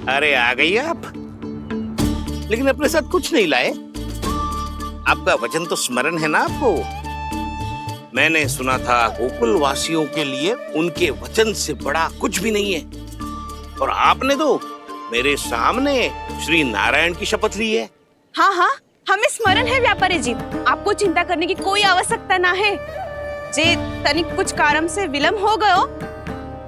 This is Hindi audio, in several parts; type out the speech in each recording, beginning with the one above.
अरे आ गई आप, लेकिन अपने साथ कुछ नहीं लाए। आपका वचन तो स्मरण है ना आपको? मैंने सुना था गोकुल वासियों के लिए उनके वचन से बड़ा कुछ भी नहीं है, और आपने तो मेरे सामने श्री नारायण की शपथ ली है। हाँ हाँ, हमें स्मरण है व्यापारी जी, आपको चिंता करने की कोई आवश्यकता ना है। जे तनिक कुछ कारण से विलंब हो गयो,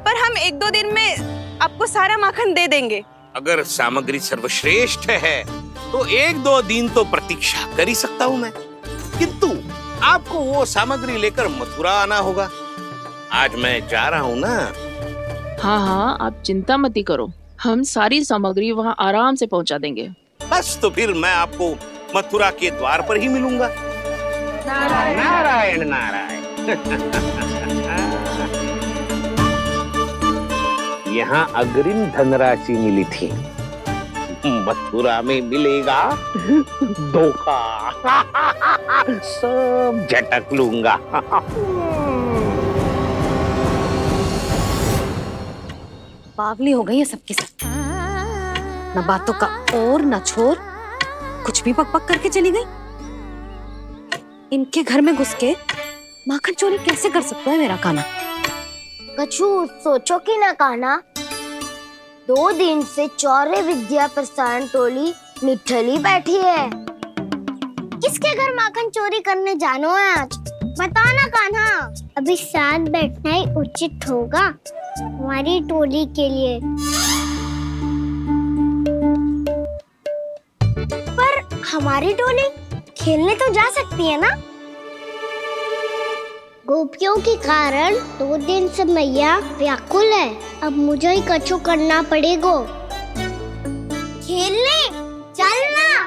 पर हम 1-2 दिन में आपको सारा माखन दे देंगे। अगर सामग्री सर्वश्रेष्ठ है तो 1-2 दिन तो प्रतीक्षा कर ही सकता हूँ मैं, किंतु आपको वो सामग्री लेकर मथुरा आना होगा। आज मैं जा रहा हूँ ना। हाँ हाँ, आप चिंता मत ही करो, हम सारी सामग्री वहाँ आराम से पहुँचा देंगे। बस तो फिर मैं आपको मथुरा के द्वार पर ही मिलूंगा। नारायण नारायण नारायण। यहाँ अग्रिम धनराशि मिली थी, मथुरा में मिलेगा धोखा। सब झटक लूंगा। पागली हो गई है सबकी सब, न बातों का और न छोर, कुछ भी पक पक करके चली गई। इनके घर में घुस के माखन चोरी कैसे कर सकता है मेरा काना? कछु सोचो कि ना काना, 2 दिन से चौर्य विद्या प्रसारण टोली निठली बैठी है। किसके घर माखन चोरी करने जानो है आज? बता ना कान्हा। अभी साथ बैठना ही उचित होगा हमारी टोली के लिए। पर हमारी टोली खेलने तो जा सकती है ना? गोपियों के कारण 2 दिन से मैया व्याकुल है, अब मुझे ही कछु करना पड़ेगा। खेलने चलना।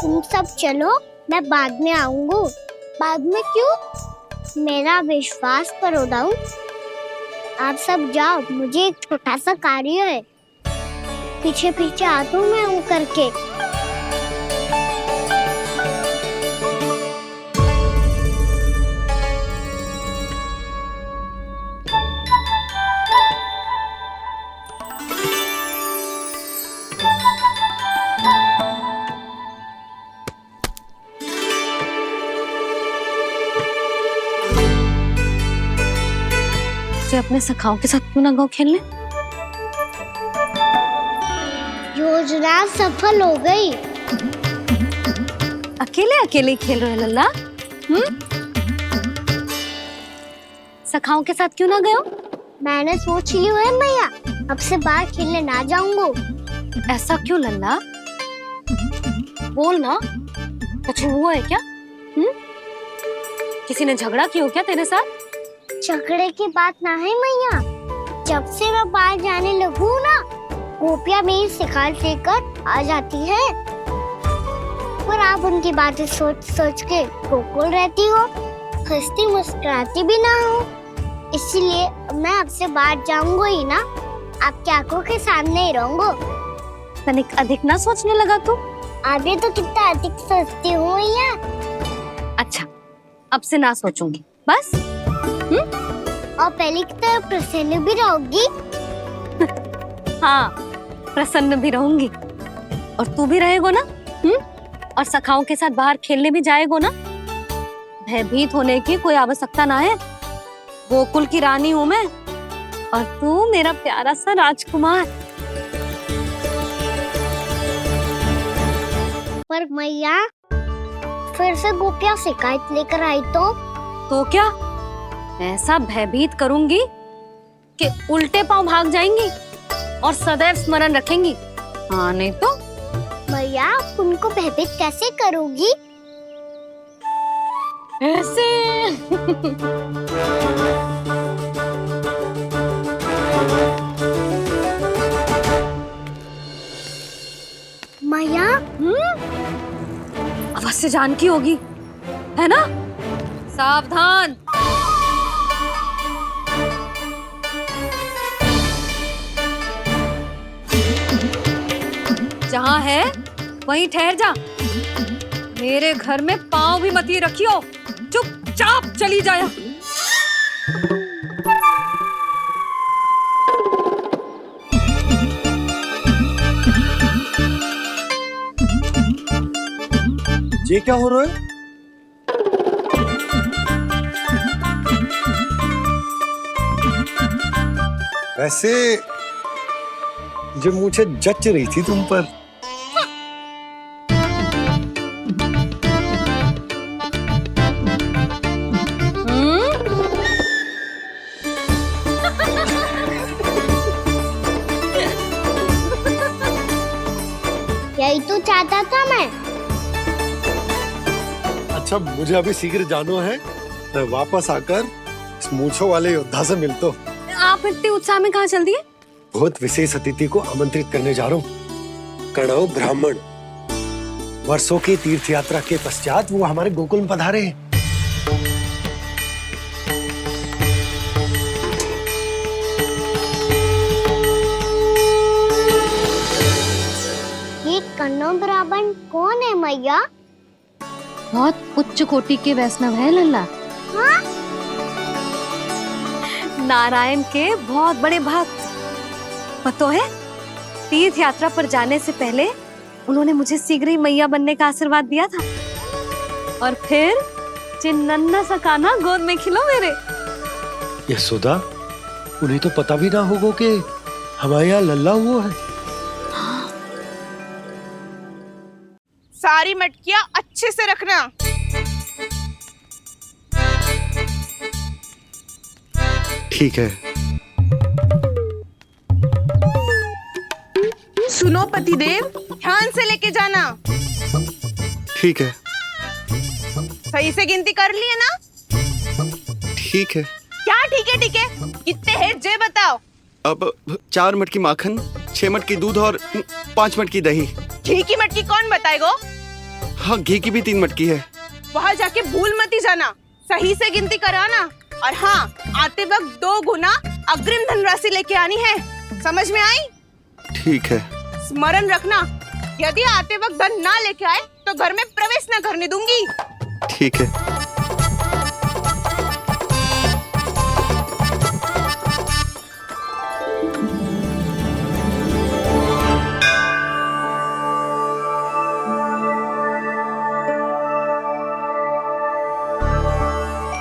तुम सब चलो, मैं बाद में आऊंगा। बाद में क्यों? मेरा विश्वास करो दाऊ। आप सब जाओ, मुझे एक छोटा सा कार्य है। पीछे पीछे आता हूँ मैं हूँ करके। अपने सखाओं के साथ क्यों ना गाँव खेलने? योजना सफल हो गई। अकेले अकेले खेल रहे लल्ला? सखाओं के साथ क्यों ना गए हो? मैंने सोच लिया है मैया, अब से बाहर खेलने ना जाऊंगा। ऐसा क्यों लल्ला? बोल ना, कुछ हुआ है क्या? किसी ने झगड़ा किया हो क्या तेरे साथ? झगड़े की बात ना है मैया, जब से मैं बाहर जाने लगू ना, गोपियां मेरी शिकार लेकर आ जाती है, पर आप उनकी बातें सोच सोच के गोकुल रहती हो, हंसती मुस्कुराती भी ना हो। इसलिए मैं आपसे बाहर जाऊंगा ही ना, आपकी आंखों के सामने ही रहूंगा। तनिक अधिक ना सोचने लगा तू? आगे तो कितना अधिक सोचती हूँ मैया। अच्छा, अब से ना सोचूंगी बस। और पहले की तरह प्रसन्न भी रहोगी? हाँ, प्रसन्न भी रहूंगी। और तू भी रहेगा ना? और सखाओं के साथ बाहर खेलने भी जाएगा ना? भयभीत होने की कोई आवश्यकता ना है। गोकुल की रानी हूँ मैं, और तू मेरा प्यारा सा राजकुमार। पर मैया, फिर से गोपियां शिकायत लेकर आई तो क्या? ऐसा भयभीत करूंगी कि उल्टे पांव भाग जाएंगी और सदैव स्मरण रखेंगी। हाँ नहीं तो? मैया, उनको भयभीत कैसे करोगी? ऐसे। मैया, अवश्य जानकी होगी, है ना? सावधान। जहाँ है वहीं ठहर जा। मेरे घर में पाँव भी मत ही रखियो, चुपचाप चली जाया। ये क्या हो रहा है? वैसे जो मुझे जच रही थी तुम पर। यही तो चाहता था मैं। अच्छा मुझे अभी शीघ्र जाना है, मैं वापस आकर इस मूंछों वाले योद्धा से मिलता हूँ। आप इतने उत्साह में कहाँ चल दिए? बहुत विशेष अतिथि को आमंत्रित करने जा रहा हूँ, कणव ब्राह्मण। वर्षों की तीर्थ यात्रा के पश्चात वो हमारे गोकुल में पधारे हैं। ये कन्नौ ब्राह्मण कौन है मैया? बहुत उच्च कोटि के वैष्णव है लल्ला। हाँ? नारायण के बहुत बड़े भक्त। पता है, तीर्थ यात्रा पर जाने से पहले उन्होंने मुझे शीघ्र ही मैया बनने का आशीर्वाद दिया था। और फिर चिन्नन्ना सा कान्हा गोद में खिलो मेरे। यशोदा, उन्हें तो पता भी ना होगा कि हमारे यहाँ लल्ला हुआ है। सारी मटकियां अच्छे से रखना। ठीक है। सुनो पतिदेव, ध्यान से लेके जाना। ठीक है। सही से गिनती कर लिए ना? ठीक है। क्या ठीक है? ठीक है कितने हैं जे बताओ। अब 4 मटकी माखन, 6 मटकी दूध और 5 मटकी दही। घी की मटकी कौन बताएगा? हाँ, घी की भी 3 मटकी है। वहाँ जाके भूल मती जाना, सही से गिनती कराना। और हाँ, आते वक्त 2 गुना अग्रिम धनराशि लेके आनी है। समझ में आई? ठीक है। स्मरण रखना, यदि आते वक्त धन ना लेके आए तो घर में प्रवेश न करने दूंगी। ठीक है।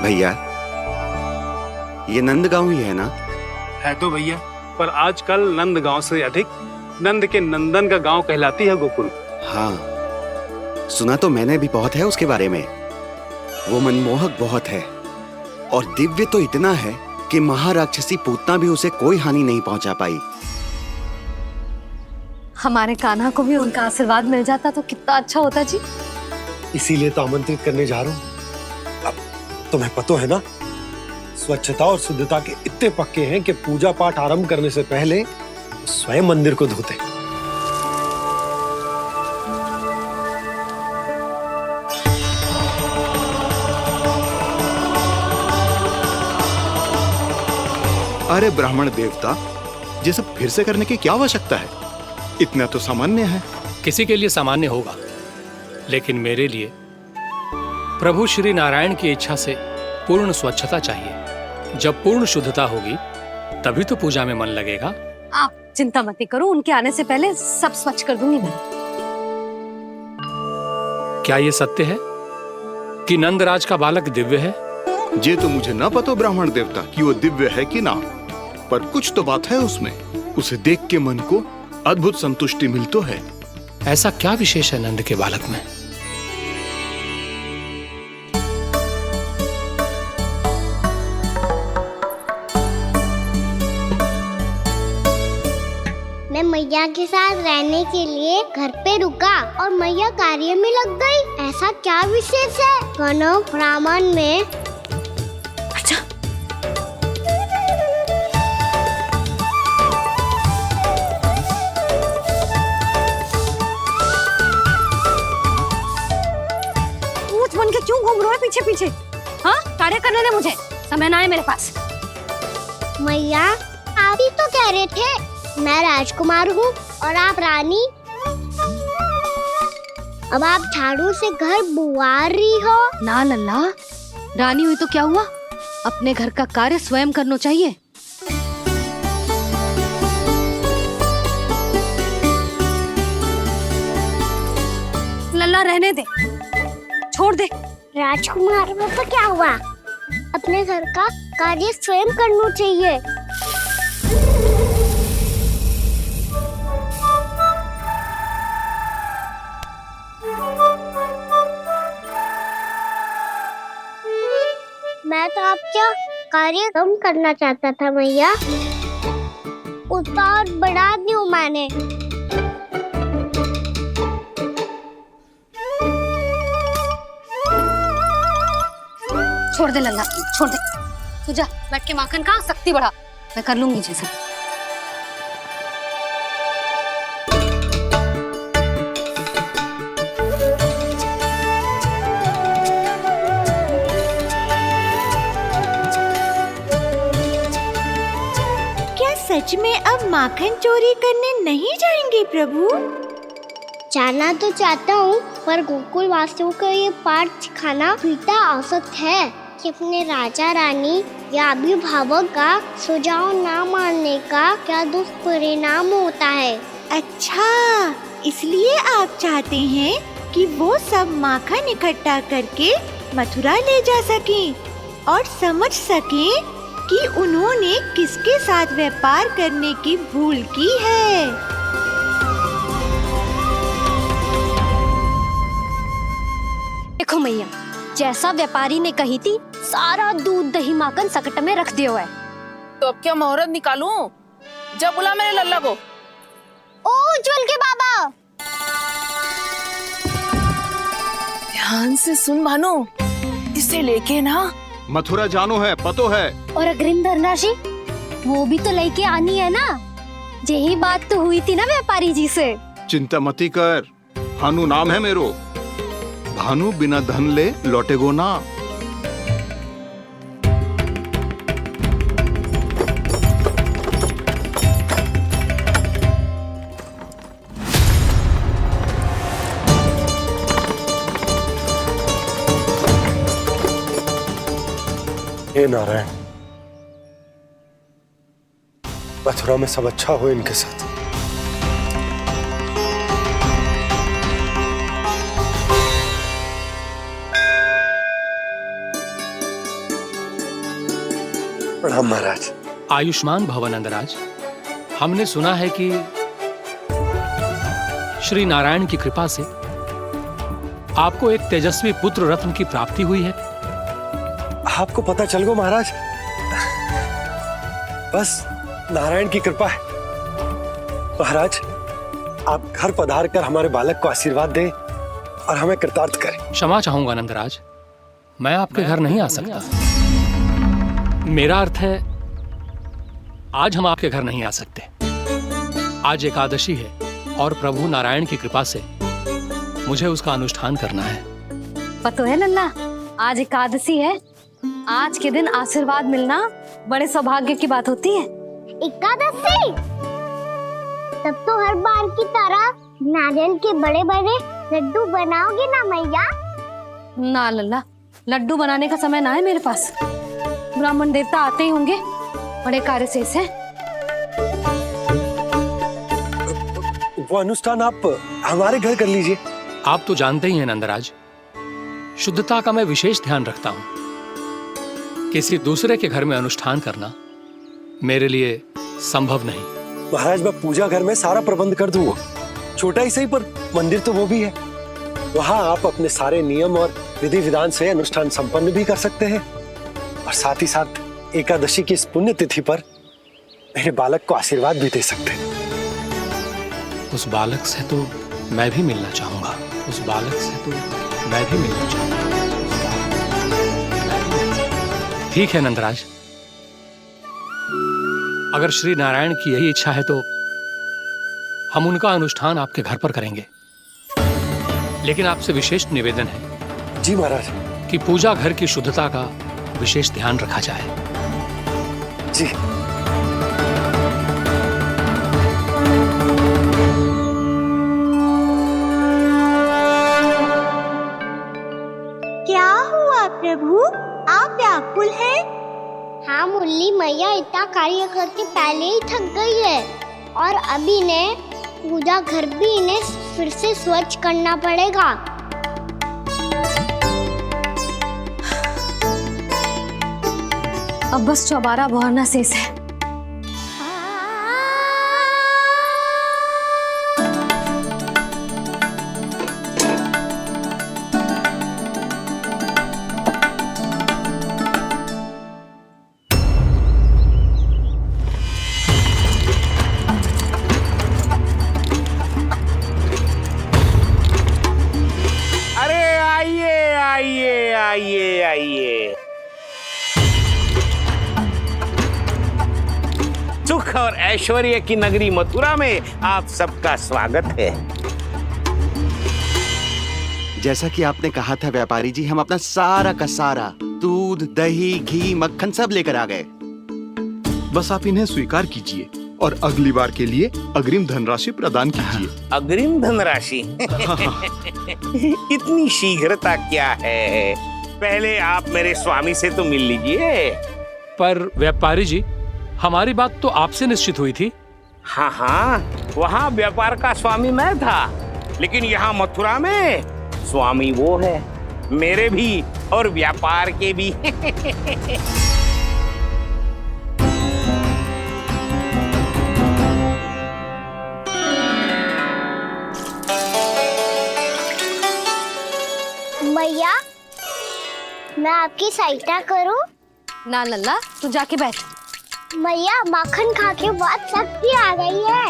भैया, ये नंदगांव ही है ना? है तो भैया, पर आजकल नंदगांव से अधिक नंद के नंदन का गांव कहलाती है गोकुल। हाँ, सुना तो मैंने भी बहुत है उसके बारे में। वो मनमोहक बहुत है और दिव्य तो इतना है कि महाराक्षसी पूतना भी उसे कोई हानि नहीं पहुंचा पाई। हमारे कान्हा को भी उनका आशीर्वाद मिल जाता तो कितना अच्छा होता जी। इसीलिए तो आमंत्रित करने जा रहा हूँ। अब तुम्हें पता है ना, स्वच्छता और शुद्धता के इतने पक्के हैं कि पूजा पाठ आरंभ करने से पहले स्वयं मंदिर को धोते। अरे ब्राह्मण देवता, ये सब फिर से करने की क्या आवश्यकता है? इतना तो सामान्य है। किसी के लिए सामान्य होगा, लेकिन मेरे लिए प्रभु श्री नारायण की इच्छा से पूर्ण स्वच्छता चाहिए। जब पूर्ण शुद्धता होगी तभी तो पूजा में मन लगेगा। आप चिंता मत करो, उनके आने से पहले सब स्वच्छ कर दूंगी मैं। क्या ये सत्य है कि नंदराज का बालक दिव्य है? ये तो मुझे ना पता ब्राह्मण देवता कि वो दिव्य है कि ना, पर कुछ तो बात है उसमें। उसे देख के मन को अद्भुत संतुष्टि मिलती है। ऐसा क्या विशेष है नंद के बालक में? मैं मैया के साथ रहने के लिए घर पे रुका और मैया कार्य में लग गई। ऐसा क्या विशेष है कन्नौ ब्राह्मण में? अच्छा, पूछ बन के क्यों घूम रहे हो पीछे पीछे? हाँ, कार्य करने दे मुझे, समय ना है मेरे पास। मैया, आप ही तो कह रहे थे मैं राजकुमार हूँ और आप रानी। अब आप झाड़ू से घर बुआ रही हो। ना लल्ला, रानी हुई तो क्या हुआ, अपने घर का कार्य स्वयं करना चाहिए। लल्ला रहने दे, छोड़ दे। राजकुमार पापा क्या हुआ? अपने घर का कार्य स्वयं करना चाहिए। मैं तो आपका कार्य कम करना चाहता था मैया, उसका और बढ़ा दूं मैंने। छोड़ दे लल्ला, छोड़ दे। तू जा बैठ के माखन खा, शक्ति बढ़ा। मैं कर लूंगी जैसा। क्या सच में अब माखन चोरी करने नहीं जाएंगे प्रभु? जाना तो चाहता हूँ, पर गोकुल वासियों को ये पाठ सिखाना पिता औसत है कि अपने राजा रानी या अभिभावक का सुझाव ना मानने का क्या दुष्परिणाम होता है। अच्छा, इसलिए आप चाहते हैं कि वो सब माखन इकट्ठा करके मथुरा ले जा सकें और समझ सकें कि उन्होंने किसके साथ व्यापार करने की भूल की है। देखो मैया, जैसा व्यापारी ने कही थी, सारा दूध दही माखन सकट में रख दिया है। तो अब क्या मुहूर्त निकालूं? जब बुला मेरे लल्ला को। ओ उज्जवल के बाबा, ध्यान से सुन भानु, इसे लेके ना मथुरा जानो है, पतो है। और अग्रिम धनराशि वो भी तो लेके आनी है ना। यही बात तो हुई थी ना व्यापारी जी से। चिंता मती कर, भानु नाम है मेरो। भानु बिना धन ले लौटेगो ना। हे नारायण, मथुरा में सब अच्छा हो इनके साथ। प्रणाम महाराज। आयुष्मान भव नंदराज। हमने सुना है कि श्री नारायण की कृपा से आपको एक तेजस्वी पुत्र रत्न की प्राप्ति हुई है। आपको पता चल गो महाराज, बस नारायण की कृपा है। महाराज, आप घर पधार कर हमारे बालक को आशीर्वाद दें और हमें कृतार्थ करें। क्षमा चाहूंगा नंदराज, मैं आपके घर नहीं आ सकता। मेरा अर्थ है, आज हम आपके घर नहीं आ सकते। आज एकादशी है और प्रभु नारायण की कृपा से मुझे उसका अनुष्ठान करना है। पता है लल्ला, आज एकादशी है। आज के दिन आशीर्वाद मिलना बड़े सौभाग्य की बात होती है। एकादशी? तब तो हर बार की तरह नारियल के बड़े बड़े लड्डू बनाओगे ना मैया? ना लल्ला, लड्डू बनाने का समय ना है मेरे पास। ब्राह्मण देवता आते ही होंगे, बड़े कार्य शेष है। वो अनुष्ठान आप हमारे घर कर लीजिए। आप तो जानते ही हैं नंदराज, शुद्धता का मैं विशेष ध्यान रखता हूं। किसी दूसरे के घर में अनुष्ठान करना मेरे लिए संभव नहीं। महाराज, मैं पूजा घर में सारा प्रबंध कर दूंगा। छोटा ही सही, पर मंदिर तो वो भी है। वहां आप अपने सारे नियम और विधि विधान से अनुष्ठान संपन्न भी कर सकते हैं और साथ ही साथ एकादशी की इस पुण्य तिथि पर मेरे बालक को आशीर्वाद भी दे सकते हैं। उस बालक से तो मैं भी मिलना चाहूंगा। उस बालक से तो मैं भी मिलना चाहूंगा। ठीक है नंदराज, अगर श्री नारायण की यही इच्छा है तो हम उनका अनुष्ठान आपके घर पर करेंगे। लेकिन आपसे विशेष निवेदन है। जी महाराज। कि पूजा घर की शुद्धता का विशेष ध्यान रखा जाए। जी। क्या हुआ प्रभु, आप व्याकुल हैं? हाँ मुरली मैया, इतना कार्य करके पहले ही थक गई है और अभी ने पूजा घर भी इन्हें फिर से स्वच्छ करना पड़ेगा। अब बस चौबारा बहरना शेष है। अरे आइए आइए आइए आइए। सुख और ऐश्वर्य की नगरी मथुरा में आप सबका स्वागत है। जैसा कि आपने कहा था व्यापारी जी, हम अपना सारा का सारा दूध, दही, घी, मक्खन सब लेकर आ गए। बस आप इन्हें स्वीकार कीजिए और अगली बार के लिए अग्रिम धनराशि प्रदान कीजिए। अग्रिम धनराशि? इतनी शीघ्रता क्या है? पहले आप मेरे स्वामी से तो मिल लीजिए। पर व्यापारी जी, हमारी बात तो आपसे निश्चित हुई थी। हाँ हाँ, वहाँ व्यापार का स्वामी मैं था, लेकिन यहाँ मथुरा में स्वामी वो है, मेरे भी और व्यापार के भी। मैया, मैं आपकी सहायता करूं? ना लल्ला, तू जाके बैठ। मैया, माखन खा के बहुत शक्ति आ गई है।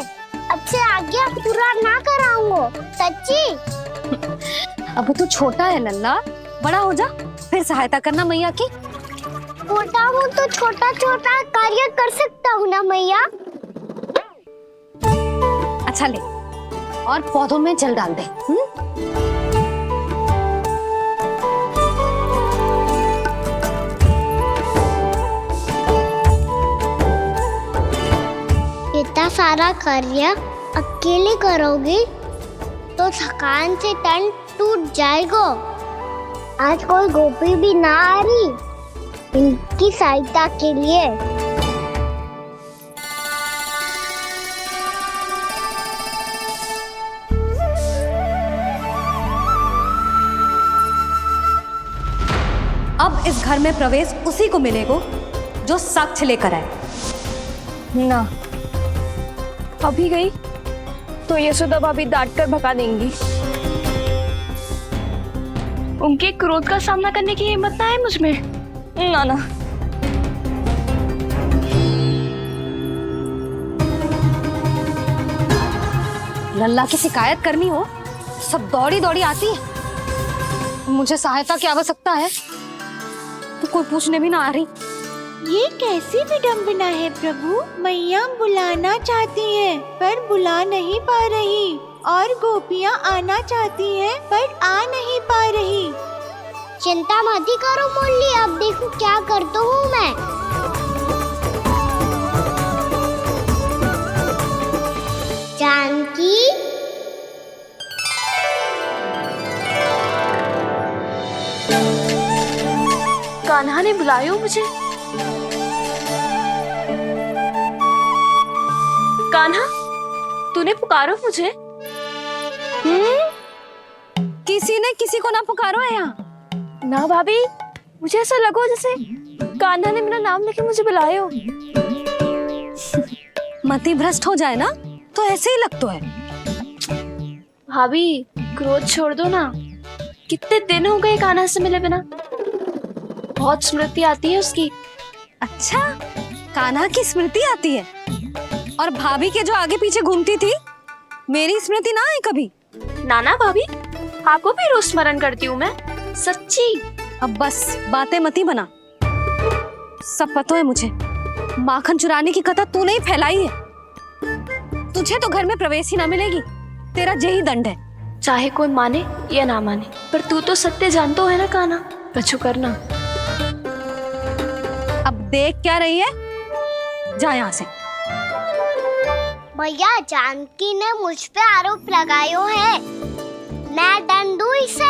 अब से आगे पूरा ना कराऊंगा, सच्ची। अब तू छोटा है लल्ला, बड़ा हो जा फिर सहायता करना मैया की। छोटा हूँ तो छोटा छोटा कार्य कर सकता हूँ ना मैया। अच्छा ले, और पौधों में जल डाल दे। इतना सारा कार्य अकेले करोगी तो थकान से तन टूट जाएगा। आज कोई गोपी भी ना आ रही इनकी सहायता के लिए। अब इस घर में प्रवेश उसी को मिलेगा जो साक्ष्य लेकर आए। ना, अभी गई तो यशोदा भाभी डांट कर भगा देंगी। उनके क्रोध का सामना करने की हिम्मत ना है मुझ में। ना ना। लल्ला की शिकायत करनी हो सब दौड़ी दौड़ी आती है। मुझे सहायता की आवश्यकता है तो कोई पूछने भी ना आ रही। ये कैसी विडंबना है प्रभु। मैया बुलाना चाहती हैं पर बुला नहीं पा रही, और गोपियाँ आना चाहती हैं पर आ नहीं पा रही। चिंता मत ही करो मुरली, अब देखो क्या करता हूँ मैं। जानकी, कान्हा ने बुलाया मुझे। कान्हा, तूने पुकारो मुझे। किसी ने किसी को ना पुकारो है यहाँ। ना भाभी, मुझे ऐसा लगो जैसे कान्हा ने मेरा नाम लेके मुझे बुलायो। मति भ्रष्ट हो जाए ना तो ऐसे ही लगता है। भाभी, क्रोध छोड़ दो ना। कितने दिन हो गए कान्हा से मिले बिना। बहुत स्मृति आती है उसकी। अच्छा, कान्हा की स्मृति आती है? और भाभी के जो आगे पीछे घूमती थी, मेरी स्मृति ना है कभी? नाना भाभी, आपको भी रोज स्मरण करती हूँ मैं, सच्ची। अब बस बातें मत ही बना। सब पता है मुझे। माखन चुराने की कथा तूने ही फैलाई है। तुझे तो घर में प्रवेश ही ना मिलेगी। तेरा यही दंड है। चाहे कोई माने या ना माने, पर तू तो सत्य जानता है ना कान्हा। कछु करना। अब देख क्या रही है, जा यहाँ से। भैया, जानकी ने मुझ पे आरोप लगायो है, मैं दंड दूं इसे।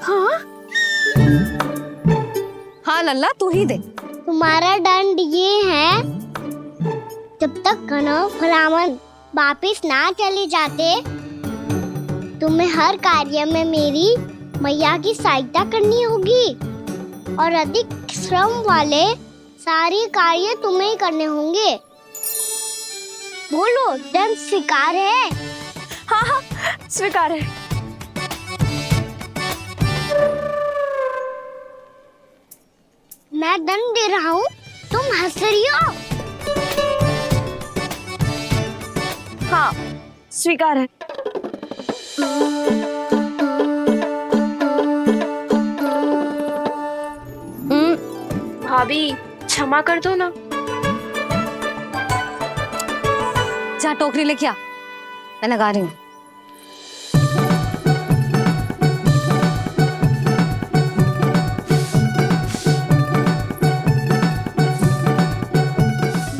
हाँ हाँ लल्ला, तू ही दे। तुम्हारा दंड ये है, जब तक कनव फलावन वापिस ना चले जाते, तुम्हें हर कार्य में मेरी मैया की सहायता करनी होगी। और अधिक श्रम वाले सारे कार्य तुम्हें ही करने होंगे। बोलो, दंड स्वीकार है? हाँ हाँ, स्वीकार है। मैं दंड दे रहा हूँ, तुम हंस रही हो? हाँ, स्वीकार है। भाभी क्षमा कर दो ना। जा टोकरी लेके आ, मैं लगा रही हूँ।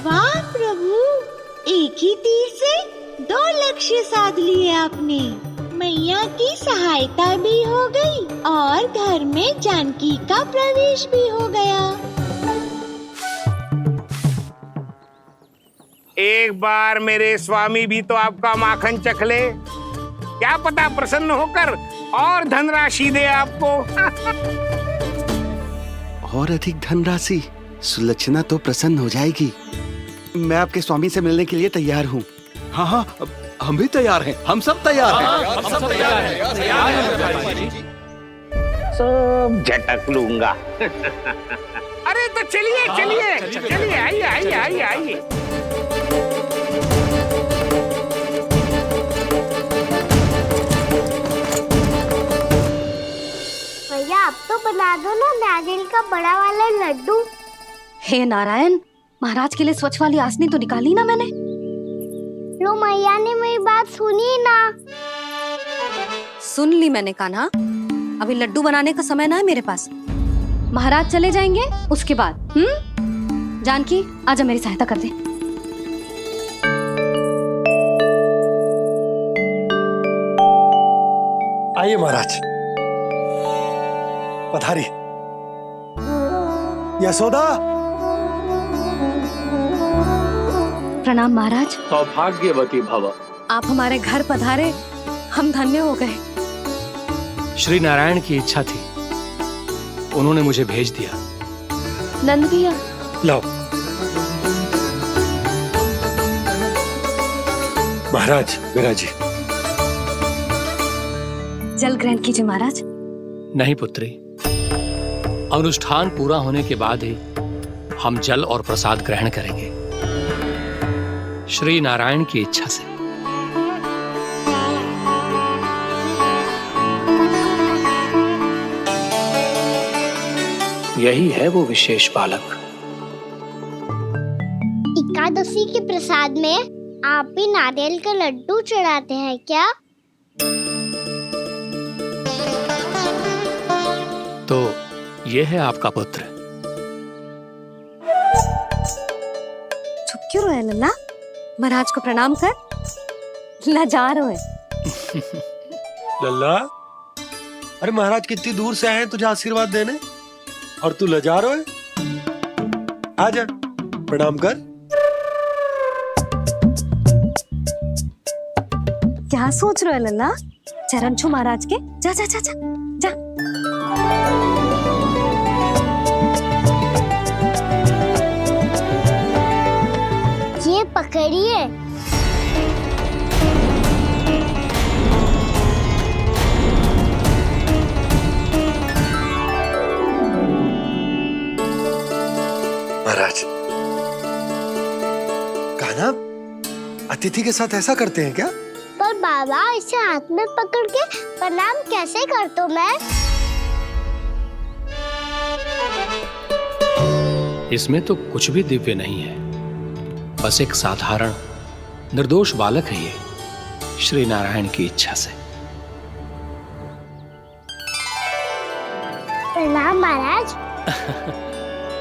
वाह प्रभु, एक ही तीर से 2 लक्ष्य साध लिए आपने। मैया की सहायता भी हो गई और घर में जानकी का प्रवेश भी हो गया। एक बार मेरे स्वामी भी तो आपका माखन चख ले, क्या पता प्रसन्न होकर और धनराशि दे आपको। और अधिक धनराशि? सुलक्षणा तो प्रसन्न हो जाएगी। मैं आपके स्वामी से मिलने के लिए तैयार हूँ। हाँ हाँ, हम भी तैयार हैं, हम सब तैयार हैं। हम सब तैयार हैं। सब झटक लूंगा। अरे तो चलिए चलिए चलिए, आइए आइए आइए आइए। भैया, आप तो बना दो ना नारियल का बड़ा वाला लड्डू। हे नारायण, महाराज के लिए स्वच्छ वाली आसनी तो निकाली ना मैंने। लो, मैया ने मेरी बात सुनी ना। सुन ली मैंने कान्हा, अभी लड्डू बनाने का समय ना है मेरे पास। महाराज चले जाएंगे उसके बाद। जानकी, आजा मेरी सहायता कर दे। आइए महाराज, पधारी। यशोदा। प्रणाम महाराज। सौभाग्यवती भव। आप हमारे घर पधारे, हम धन्य हो गए। श्री नारायण की इच्छा थी, उन्होंने मुझे भेज दिया। नंद भैया, लाओ। महाराज, विराजी। जल ग्रहण कीजिए महाराज। नहीं पुत्री, अनुष्ठान पूरा होने के बाद ही हम जल और प्रसाद ग्रहण करेंगे, श्री नारायण की इच्छा से। यही है वो विशेष बालक। एकादशी के प्रसाद में आप भी नारियल का लड्डू चढ़ाते हैं क्या? तो ये है आपका पुत्र। चुप क्यों रहे लल्ला? महाराज को प्रणाम कर। लजा रहे। लल्ला, अरे महाराज कितनी दूर से आए हैं तुझे आशीर्वाद देने, और तू लजा रहा है? आजा, प्रणाम कर। क्या सोच रहे हो लल्ला? चरण छू महाराज के। जा जा जा जा जा। ये पकड़िए। महाराज, कान्हा, अतिथि के साथ ऐसा करते हैं क्या? पर बाबा, इसे हाथ में पकड़ के प्रणाम कैसे करता हूँ मैं? इसमें तो कुछ भी दिव्य नहीं है, बस एक साधारण निर्दोष बालक है ये, श्री नारायण की इच्छा से। प्रणाम महाराज।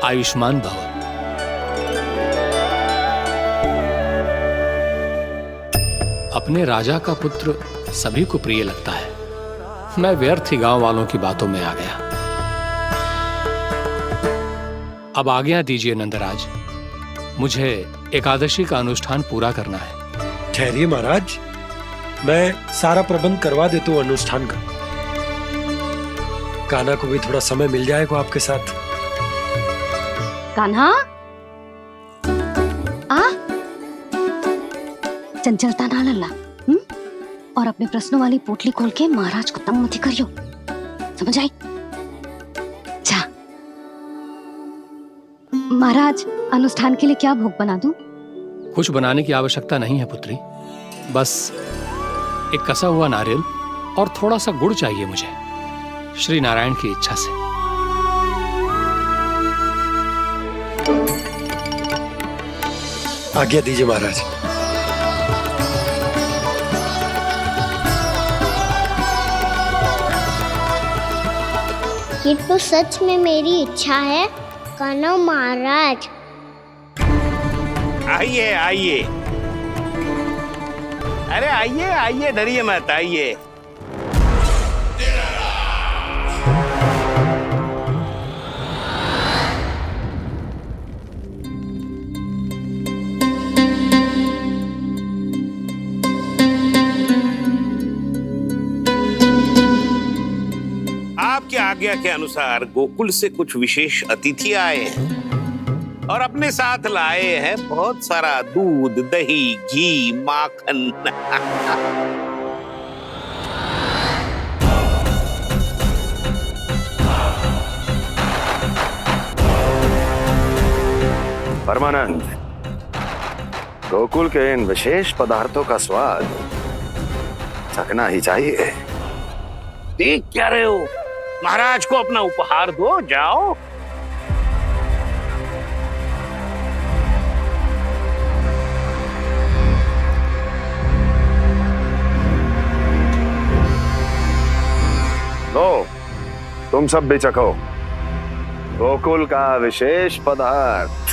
आयुष्मान भव। अपने राजा का पुत्र सभी को प्रिय लगता है। मैं व्यर्थ ही गांव वालों की बातों में आ गया। अब आज्ञा दीजिए नंदराज, मुझे एकादशी का अनुष्ठान पूरा करना है। ठहरिए महाराज, मैं सारा प्रबंध करवा देता हूँ अनुष्ठान का। कान्हा को भी थोड़ा समय मिल जाएगा आपके साथ। कान्हा आ चंचलता ना लल्ला, और अपने प्रश्नों वाली पोटली खोल के महाराज को तंग मत करियो, समझ आई? जा महाराज, अनुष्ठान के लिए क्या भोग बना दूं? कुछ बनाने की आवश्यकता नहीं है पुत्री, बस एक कसा हुआ नारियल और थोड़ा सा गुड़ चाहिए मुझे, श्री नारायण की इच्छा से। आज्ञा दीजिए महाराज। ये तो सच में मेरी इच्छा है कान्हा महाराज। आइए आइए, अरे आइए आइए, डरिए मत, आइए। आपकी आज्ञा के अनुसार गोकुल से कुछ विशेष अतिथि आए हैं और अपने साथ लाए हैं बहुत सारा दूध, दही, घी, माखन। परमानंद, गोकुल के इन विशेष पदार्थों का स्वाद चखना ही चाहिए। देख क्या रहे हो, महाराज को अपना उपहार दो, जाओ। लो, तुम सब भी चखो गोकुल का विशेष पदार्थ।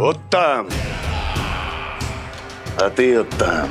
उत्तम, अति उत्तम।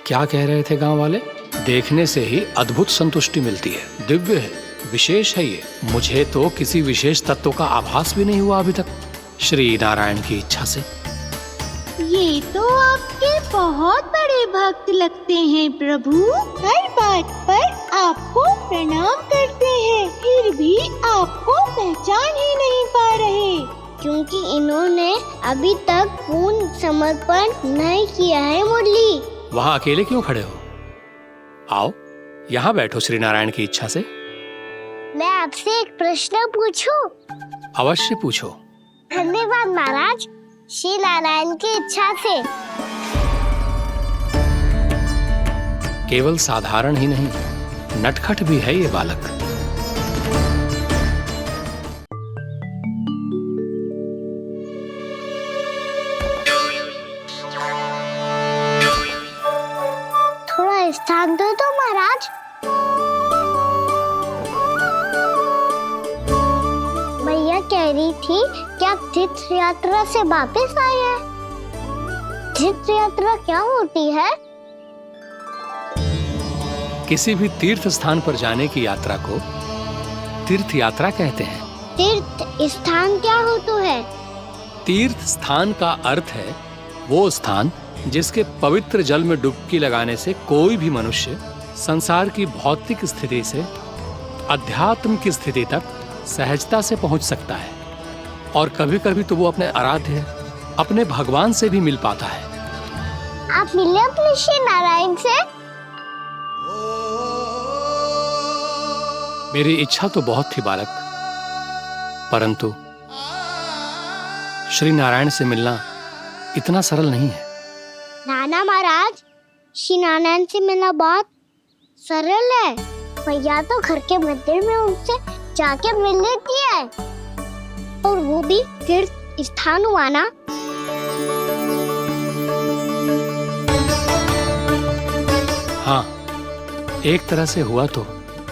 क्या कह रहे थे गांव वाले? देखने से ही अद्भुत संतुष्टि मिलती है, दिव्य है, विशेष है ये। मुझे तो किसी विशेष तत्व का आभास भी नहीं हुआ अभी तक, श्री नारायण की इच्छा से। ये तो आपके बहुत बड़े भक्त लगते हैं प्रभु, हर बात पर आपको प्रणाम करते हैं, फिर भी आपको पहचान ही नहीं पा रहे। क्योंकि इन्होंने अभी तक पूर्ण समर्पण नहीं किया है मुरली। वहाँ अकेले क्यों खड़े हो? आओ यहाँ बैठो श्री नारायण की इच्छा से। मैं आपसे एक प्रश्न पूछूं? अवश्य पूछो। धन्यवाद महाराज, श्री नारायण की इच्छा से। केवल साधारण ही नहीं, नटखट भी है ये बालक। थोड़ा स्थान दो तो महाराज। भैया कह रही थी कि आप तीर्थ यात्रा से वापस आए हैं। तीर्थ यात्रा क्या होती है? किसी भी तीर्थ स्थान पर जाने की यात्रा को तीर्थ यात्रा कहते हैं। तीर्थ स्थान क्या हो तो है? तीर्थ स्थान का अर्थ है वो स्थान जिसके पवित्र जल में डुबकी लगाने से कोई भी मनुष्य संसार की भौतिक स्थिति से अध्यात्म की स्थिति तक सहजता से पहुंच सकता है, और कभी कभी तो वो अपने आराध्य, अपने भगवान से भी मिल पाता है। आप मिले अपने श्री नारायण से? मेरी इच्छा तो बहुत थी बालक, परंतु श्री नारायण से मिलना इतना सरल नहीं है। नाना महाराज, श्री नारायण से मिलना बहुत सरल है। भैया तो घर के मंदिर में उनसे जाके मिल लेती है, और वो भी तीर्थ स्थान हुआ ना। हाँ, एक तरह से हुआ तो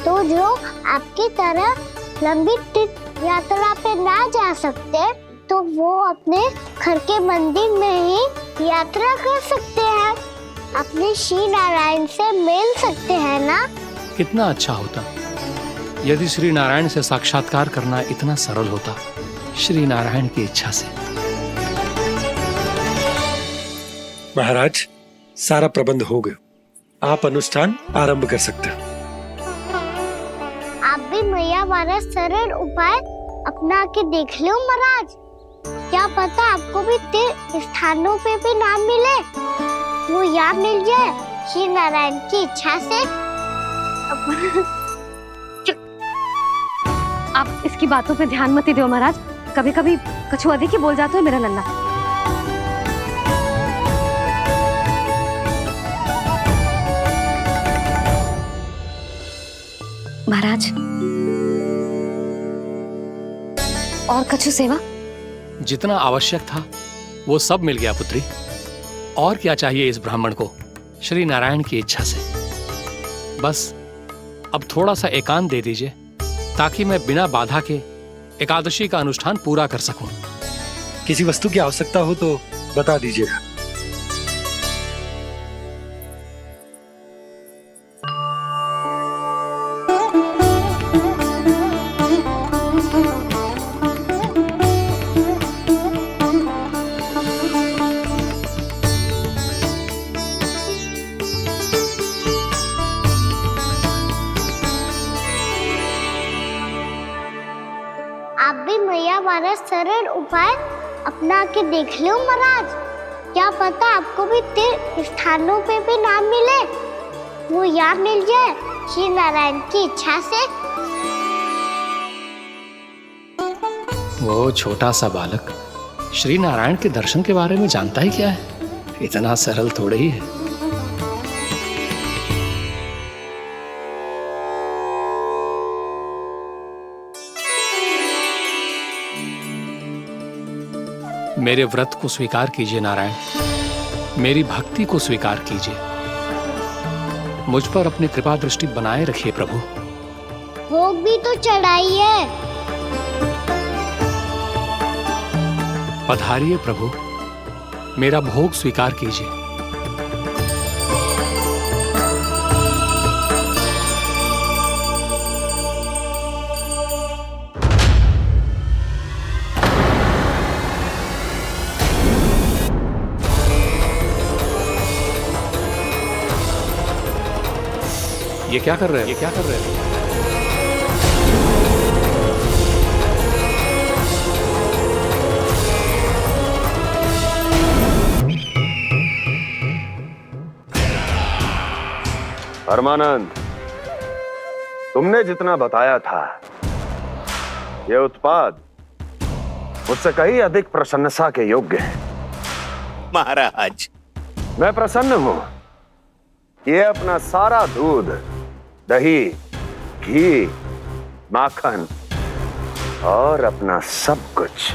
जो आपकी तरह लंबी तीर्थ यात्रा पे ना जा सकते तो वो अपने घर के मंदिर में ही यात्रा कर सकते हैं, अपने श्री नारायण से मिल सकते हैं ना। कितना अच्छा होता यदि श्री नारायण से साक्षात्कार करना इतना सरल होता, श्री नारायण की इच्छा से। महाराज, सारा प्रबंध हो गया, आप अनुष्ठान आरंभ कर सकते हैं। आप भी मैया वाला सरल उपाय अपना के देख लो महाराज, क्या पता आपको भी तीर्थ स्थानों पे भी नाम मिले, वो यहाँ मिल जाए श्री नारायण की इच्छा से। आप इसकी बातों पे ध्यान मत दो महाराज, कभी कभी कछु अधिक ही बोल जाते हो मेरा नन्ना। महाराज, और कछु सेवा? जितना आवश्यक था वो सब मिल गया पुत्री। और क्या चाहिए इस ब्राह्मण को श्री नारायण की इच्छा से? बस अब थोड़ा सा एकांत दे दीजिए ताकि मैं बिना बाधा के एकादशी का अनुष्ठान पूरा कर सकूं। किसी वस्तु की आवश्यकता हो तो बता दीजिएगा। आप भी मैया वाला सरल उपाय अपना के देख लो महाराज, क्या पता आपको भी तीर्थ स्थानों पे भी नाम मिले, वो यहाँ मिल जाए श्री नारायण की इच्छा से। वो छोटा सा बालक श्री नारायण के दर्शन के बारे में जानता ही क्या है, इतना सरल थोड़े ही है। मेरे व्रत को स्वीकार कीजिए नारायण, मेरी भक्ति को स्वीकार कीजिए, मुझ पर अपनी कृपा दृष्टि बनाए रखिए प्रभु। भोग भी तो चढ़ाइए। पधारिए प्रभु, मेरा भोग स्वीकार कीजिए। ये क्या कर रहे हैं? ये क्या कर रहे हैं? परमानंद, तुमने जितना बताया था ये उत्पाद मुझसे कहीं अधिक प्रशंसा के योग्य है। महाराज, मैं प्रसन्न हूं। ये अपना सारा दूध, दही, घी, माखन और अपना सब कुछ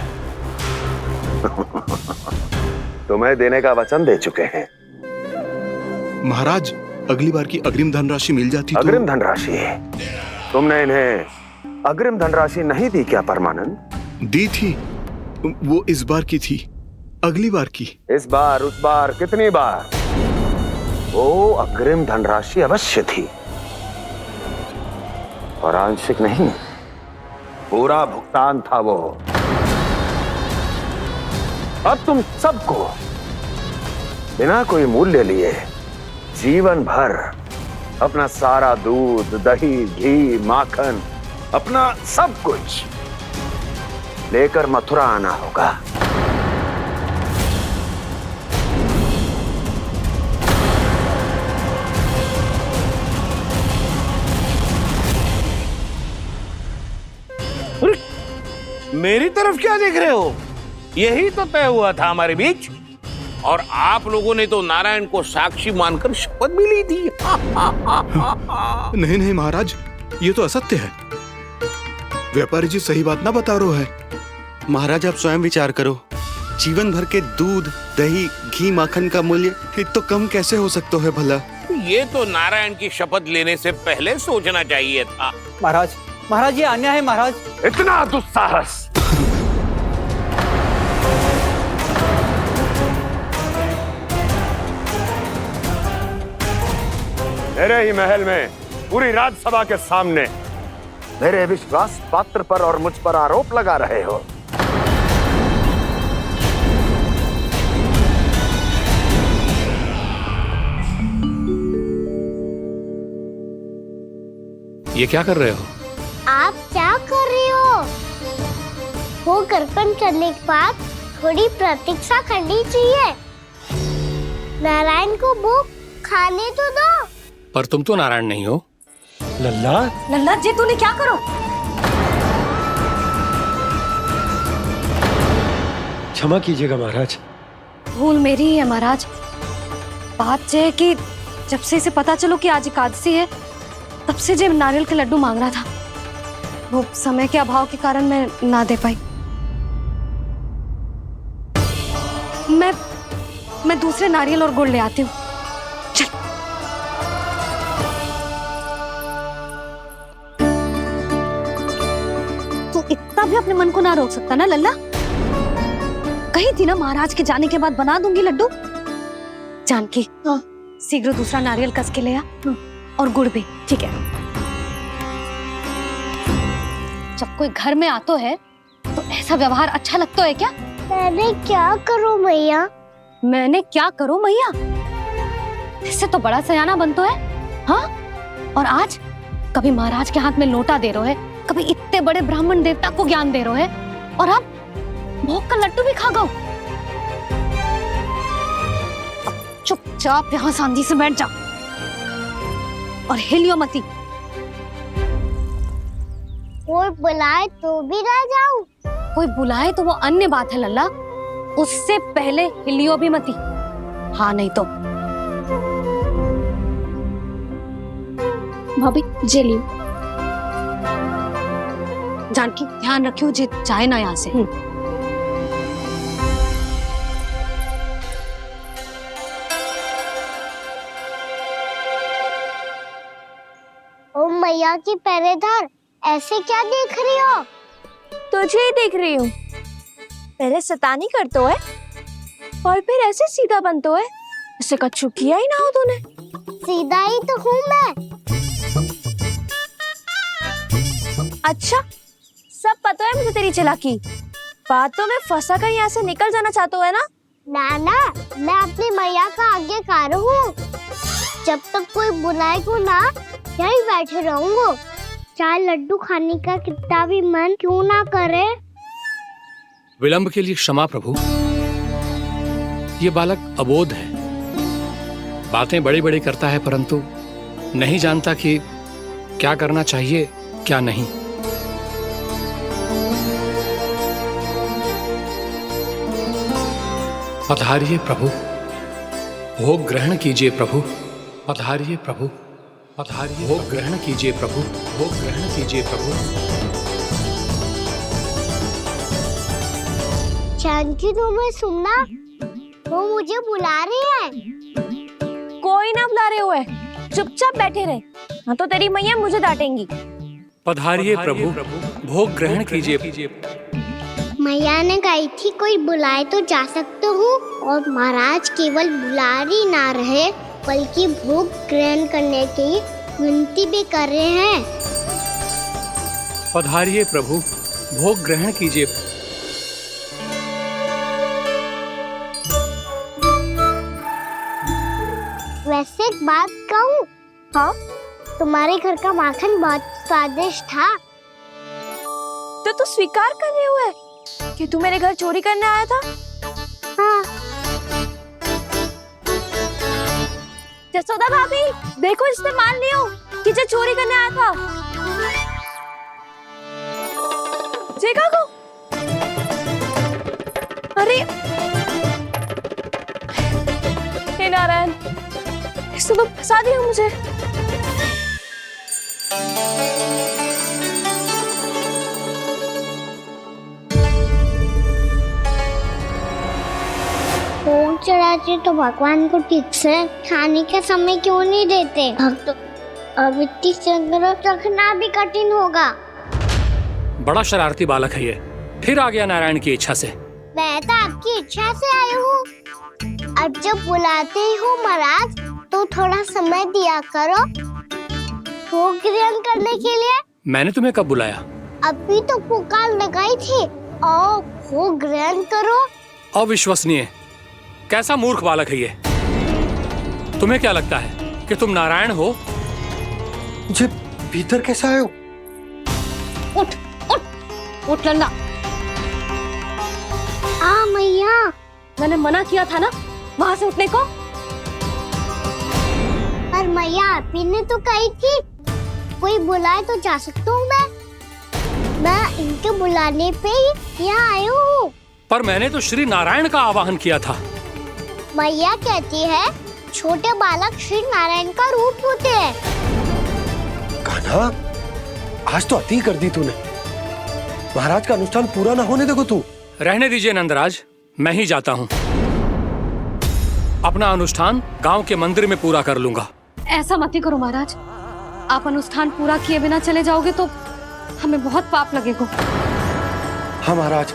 तुम्हें देने का वचन दे चुके हैं। महाराज, अगली बार की अग्रिम धनराशि मिल जाती तो। अग्रिम धनराशि? तुमने इन्हें अग्रिम धनराशि नहीं दी क्या परमानंद? दी थी, वो इस बार की थी, अगली बार की। इस बार, उस बार, कितनी बार? वो अग्रिम धनराशि अवश्य थी और आंशिक नहीं, पूरा भुगतान था वो। अब तुम सबको बिना कोई मूल्य लिए जीवन भर अपना सारा दूध, दही, घी, माखन, अपना सब कुछ लेकर मथुरा आना होगा। मेरी तरफ क्या देख रहे हो? यही तो तय हुआ था हमारे बीच, और आप लोगों ने तो नारायण को साक्षी मानकर शपथ भी ली थी। नहीं नहीं महाराज, ये तो असत्य है। व्यापारी जी सही बात ना बता रहे हैं। महाराज आप स्वयं विचार करो, जीवन भर के दूध, दही, घी, माखन का मूल्य तो कम कैसे हो सकता है भला? ये तो नारायण की शपथ लेने से पहले सोचना चाहिए था। महाराज, महाराज ये अन्याय है महाराज। इतना दुस्साहस! मेरे ही महल में पूरी राजसभा के सामने मेरे विश्वास पात्र पर और मुझ पर आरोप लगा रहे हो। ये क्या कर रहे हो? आप क्या कर रहे हो? वो कर्पण करने के बाद थोड़ी प्रतीक्षा करनी चाहिए। नारायण को वो खाने तो दो। पर तुम तो नारायण नहीं हो। लल्ला, लल्ला जी तूने क्या करो? क्षमा कीजिएगा महाराज। भूल मेरी ही है महाराज। बात यह है कि जब से इसे पता चलो कि आज एकादशी है, तब से जो नारियल के लड्डू मांग रहा था, वो समय के अभाव के कारण मैं ना दे पाई। मैं दूसरे नारियल और गुड़ ले आती हूँ। चल। तू इतना भी अपने मन को ना रोक सकता ना लल्ला? कही थी ना महाराज के जाने के बाद बना दूंगी लड्डू। जानकी, शीघ्र दूसरा नारियल कस के ले आ और गुड़ भी। ठीक है। जब कोई घर में आतो है तो ऐसा व्यवहार अच्छा लगता है क्या? मैंने क्या करूं मैया? मैंने क्या करूं मैया? इससे तो बड़ा सयाना बनतो है। हाँ? और आज कभी महाराज के हाथ में लोटा दे रहे है, कभी इतने बड़े ब्राह्मण देवता को ज्ञान दे रहे है, और अब भोग का लड्डू भी खा गो। चुपचाप यहाँ शांति से बैठ जा और हिलियो मती। कोई बुलाए तो भी ना जाऊं? कोई बुलाए तो वो अन्य बात है लल्ला, उससे पहले हिलियो भी मती। हाँ नहीं तो। भाभी जे लियो। जानकी ध्यान रखियो जे जाए ना यहाँ से। ओ मैया की पहरेदार, ऐसे क्या देख रही हो? तुझे ही देख रही हूँ। पहले शैतानी करतो है और फिर ऐसे सीधा बनतो है। इससे कछु किया ही ना हो तूने। सीधा ही तो हूँ मैं। अच्छा, सब पता है मुझे तेरी चालाकी। बातों में फंसा कर यहाँ से निकल जाना चाहते है ना? नाना, मैं अपनी मैया का आज्ञाकार हूँ। जब तक कोई बुलाए को ना, यही बैठे रहूंगा। चाहे लड्डू खाने का कितना भी मन क्यों ना करे। विलंब के लिए क्षमा प्रभु। ये बालक अबोध है, बातें बड़ी बड़ी करता है, परंतु नहीं जानता कि क्या करना चाहिए क्या नहीं। पधारिए प्रभु, भोग ग्रहण कीजिए प्रभु। पधारिए प्रभु, पधारिए। भोग ग्रहण कीजिए प्रभु, भोग ग्रहण कीजिए प्रभु। जानकी, तुम्हें सुनना, वो मुझे बुला रही है। कोई ना बुला रहे हुए, चुपचाप बैठे रहे, हाँ तो तेरी मैया मुझे डांटेंगी। पधारिए प्रभु, भोग ग्रहण कीजिए। मैया ने कही थी कोई बुलाए तो जा सकते हूँ, और महाराज केवल बुला ही ना रहे बल्कि भोग ग्रहण करने की विनती भी कर रहे हैं। पधारिए प्रभु, भोग ग्रहण कीजिए। वैसे एक बात कहूँ? हाँ? तुम्हारे घर का माखन बहुत स्वादिष्ट था। तो तू स्वीकार कर रहे हुए कि तू मेरे घर चोरी करने आया था? हाँ। जसोदा भाभी, देखो इसने मान लियो कि जो चोरी करने आया था। देखा को? अरे हे नारायण, इसने तो फंसा दिया मुझे। महाराज जी तो भगवान को ठीक से खाने का समय क्यों नहीं देते? अब तो अब इतनी संग्रह रखना भी कठिन होगा। बड़ा शरारती बालक है ये, फिर आ गया नारायण की इच्छा से। मैं तो आपकी इच्छा से आई हूँ। अब जब बुलाते हो महाराज तो थोड़ा समय दिया करो भोग ग्रहण करने के लिए। मैंने तुम्हें कब बुलाया? अभी तो पुकार लगाई थी और भोग ग्रहण करो। अविश्वसनीय, कैसा मूर्ख बालक है ये। तुम्हें क्या लगता है कि तुम नारायण हो? मुझे भीतर कैसा आए हो? उठ उठ उठ लल्ला। मैया, मैंने मना किया था ना वहां से उठने को। पर मैया आपी ने तो कही थी कोई बुलाए तो जा सकता हूँ मैं इनके बुलाने पे ही यहाँ आई हूँ। पर मैंने तो श्री नारायण का आवाहन किया था। मैया कहती है छोटे बालक श्री नारायण का रूप होते हैं। कान्हा, आज तो अति कर दी तूने। महाराज का अनुष्ठान पूरा ना होने देखो तू। रहने दीजिए नंदराज, मैं ही जाता हूँ। अपना अनुष्ठान गांव के मंदिर में पूरा कर लूंगा। ऐसा मत ही करो महाराज, आप अनुष्ठान पूरा किए बिना चले जाओगे तो हमें बहुत पाप लगेगा। हाँ महाराज,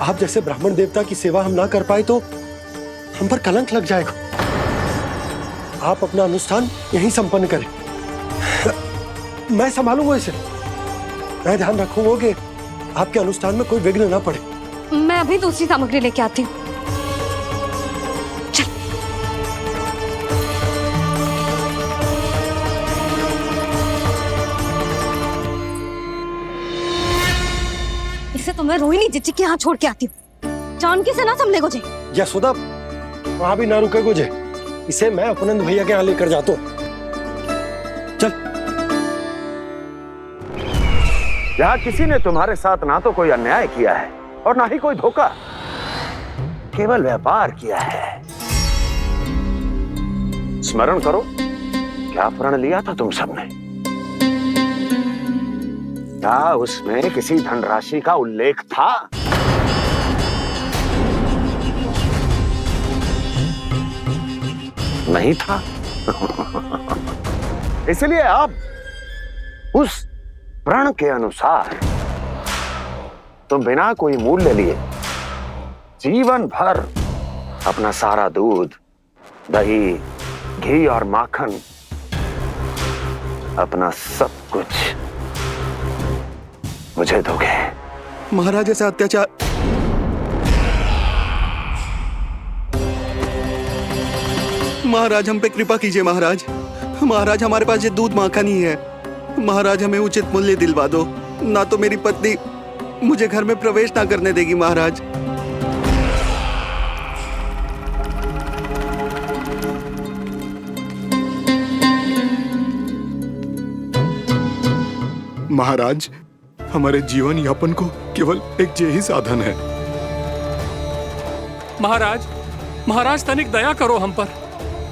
आप जैसे ब्राह्मण देवता की सेवा हम ना कर पाए तो हम पर कलंक लग जाएगा। आप अपना अनुष्ठान यहीं संपन्न करें, मैं संभालूंगा इसे। मैं ध्यान रखूंगा कि आपके अनुष्ठान में कोई विघ्न ना पड़े। मैं अभी दूसरी सामग्री लेके आती हूँ। इसे तो मैं रोहिणी जीजी के यहाँ छोड़ के आती हूँ। जानकी से ना संभले गुजे। यशोदा, वहां भी ना रुके गुजे। इसे मैं अपनंद भैया के यहाँ लेकर जाता हूँ। चल। यहाँ किसी ने तुम्हारे साथ ना तो कोई अन्याय किया है और ना ही कोई धोखा, केवल व्यापार किया है। स्मरण करो, क्या प्रण लिया था तुम सबने? क्या उसमें किसी धनराशि का उल्लेख था? नहीं था। इसलिए अब उस प्रण के अनुसार तुम बिना कोई मूल्य लिए जीवन भर अपना सारा दूध, दही, घी और माखन, अपना सब कुछ मुझे दोगे। महाराज ऐसा अत्याचार। महाराज हम पे कृपा कीजिए। महाराज, महाराज हमारे पास ये दूध माखन ही है। महाराज हमें उचित मूल्य दिलवा दो, ना तो मेरी पत्नी मुझे घर में प्रवेश ना करने देगी। महाराज महाराज, हमारे जीवन यापन को केवल एक यही साधन है। महाराज, महाराज तनिक दया करो हम पर।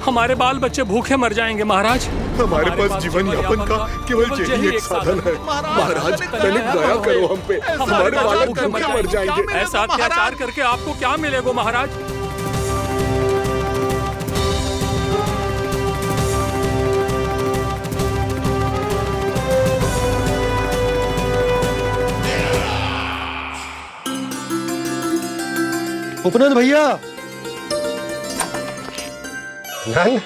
हमारे बाल बच्चे भूखे मर जाएंगे महाराज। हमारे पास जीवन यापन का केवल यही एक साधन है। महाराज तनिक दया करो हम पे, हमारे बालक भूखे मर जाएंगे। ऐसा अत्याचार करके आपको क्या मिलेगा महाराज? उपनंद भैया। नंद,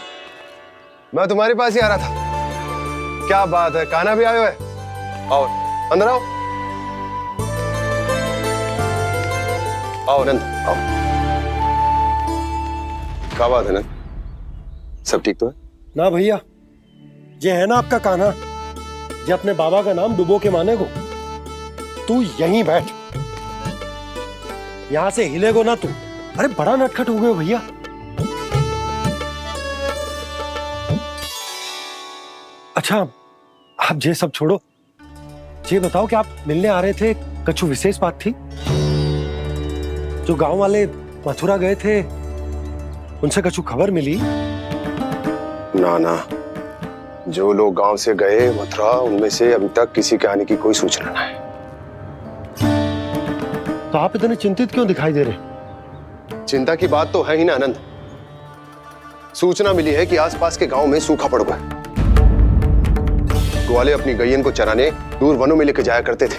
मैं तुम्हारे पास ही आ रहा था। क्या बात है, कान्हा भी आयो है? आओ अंदर आओ। आओ नंद आओ। क्या बात है नंद, सब ठीक तो है? ना भैया, ये है ना आपका कान्हा, ये अपने बाबा का नाम डुबो के माने को। तू यहीं बैठ, यहां से हिलेगो ना तू। अरे बड़ा नटखट हो गए हो भैया। अच्छा, आप ये सब छोड़ो, ये बताओ कि आप मिलने आ रहे थे, कछु विशेष बात थी? जो गांव वाले मथुरा गए थे, उनसे कछु खबर मिली? ना ना, जो लोग गांव से गए मथुरा, उनमें से अभी तक किसी के आने की कोई सूचना नहीं है। तो आप इतने चिंतित क्यों दिखाई दे रहे? चिंता की बात तो है ही ना आनंद। सूचना मिली है कि आसपास के गांव में सूखा पड़ गया। ग्वाले अपनी गैयन को चराने दूर वनों में लेके जाया करते थे,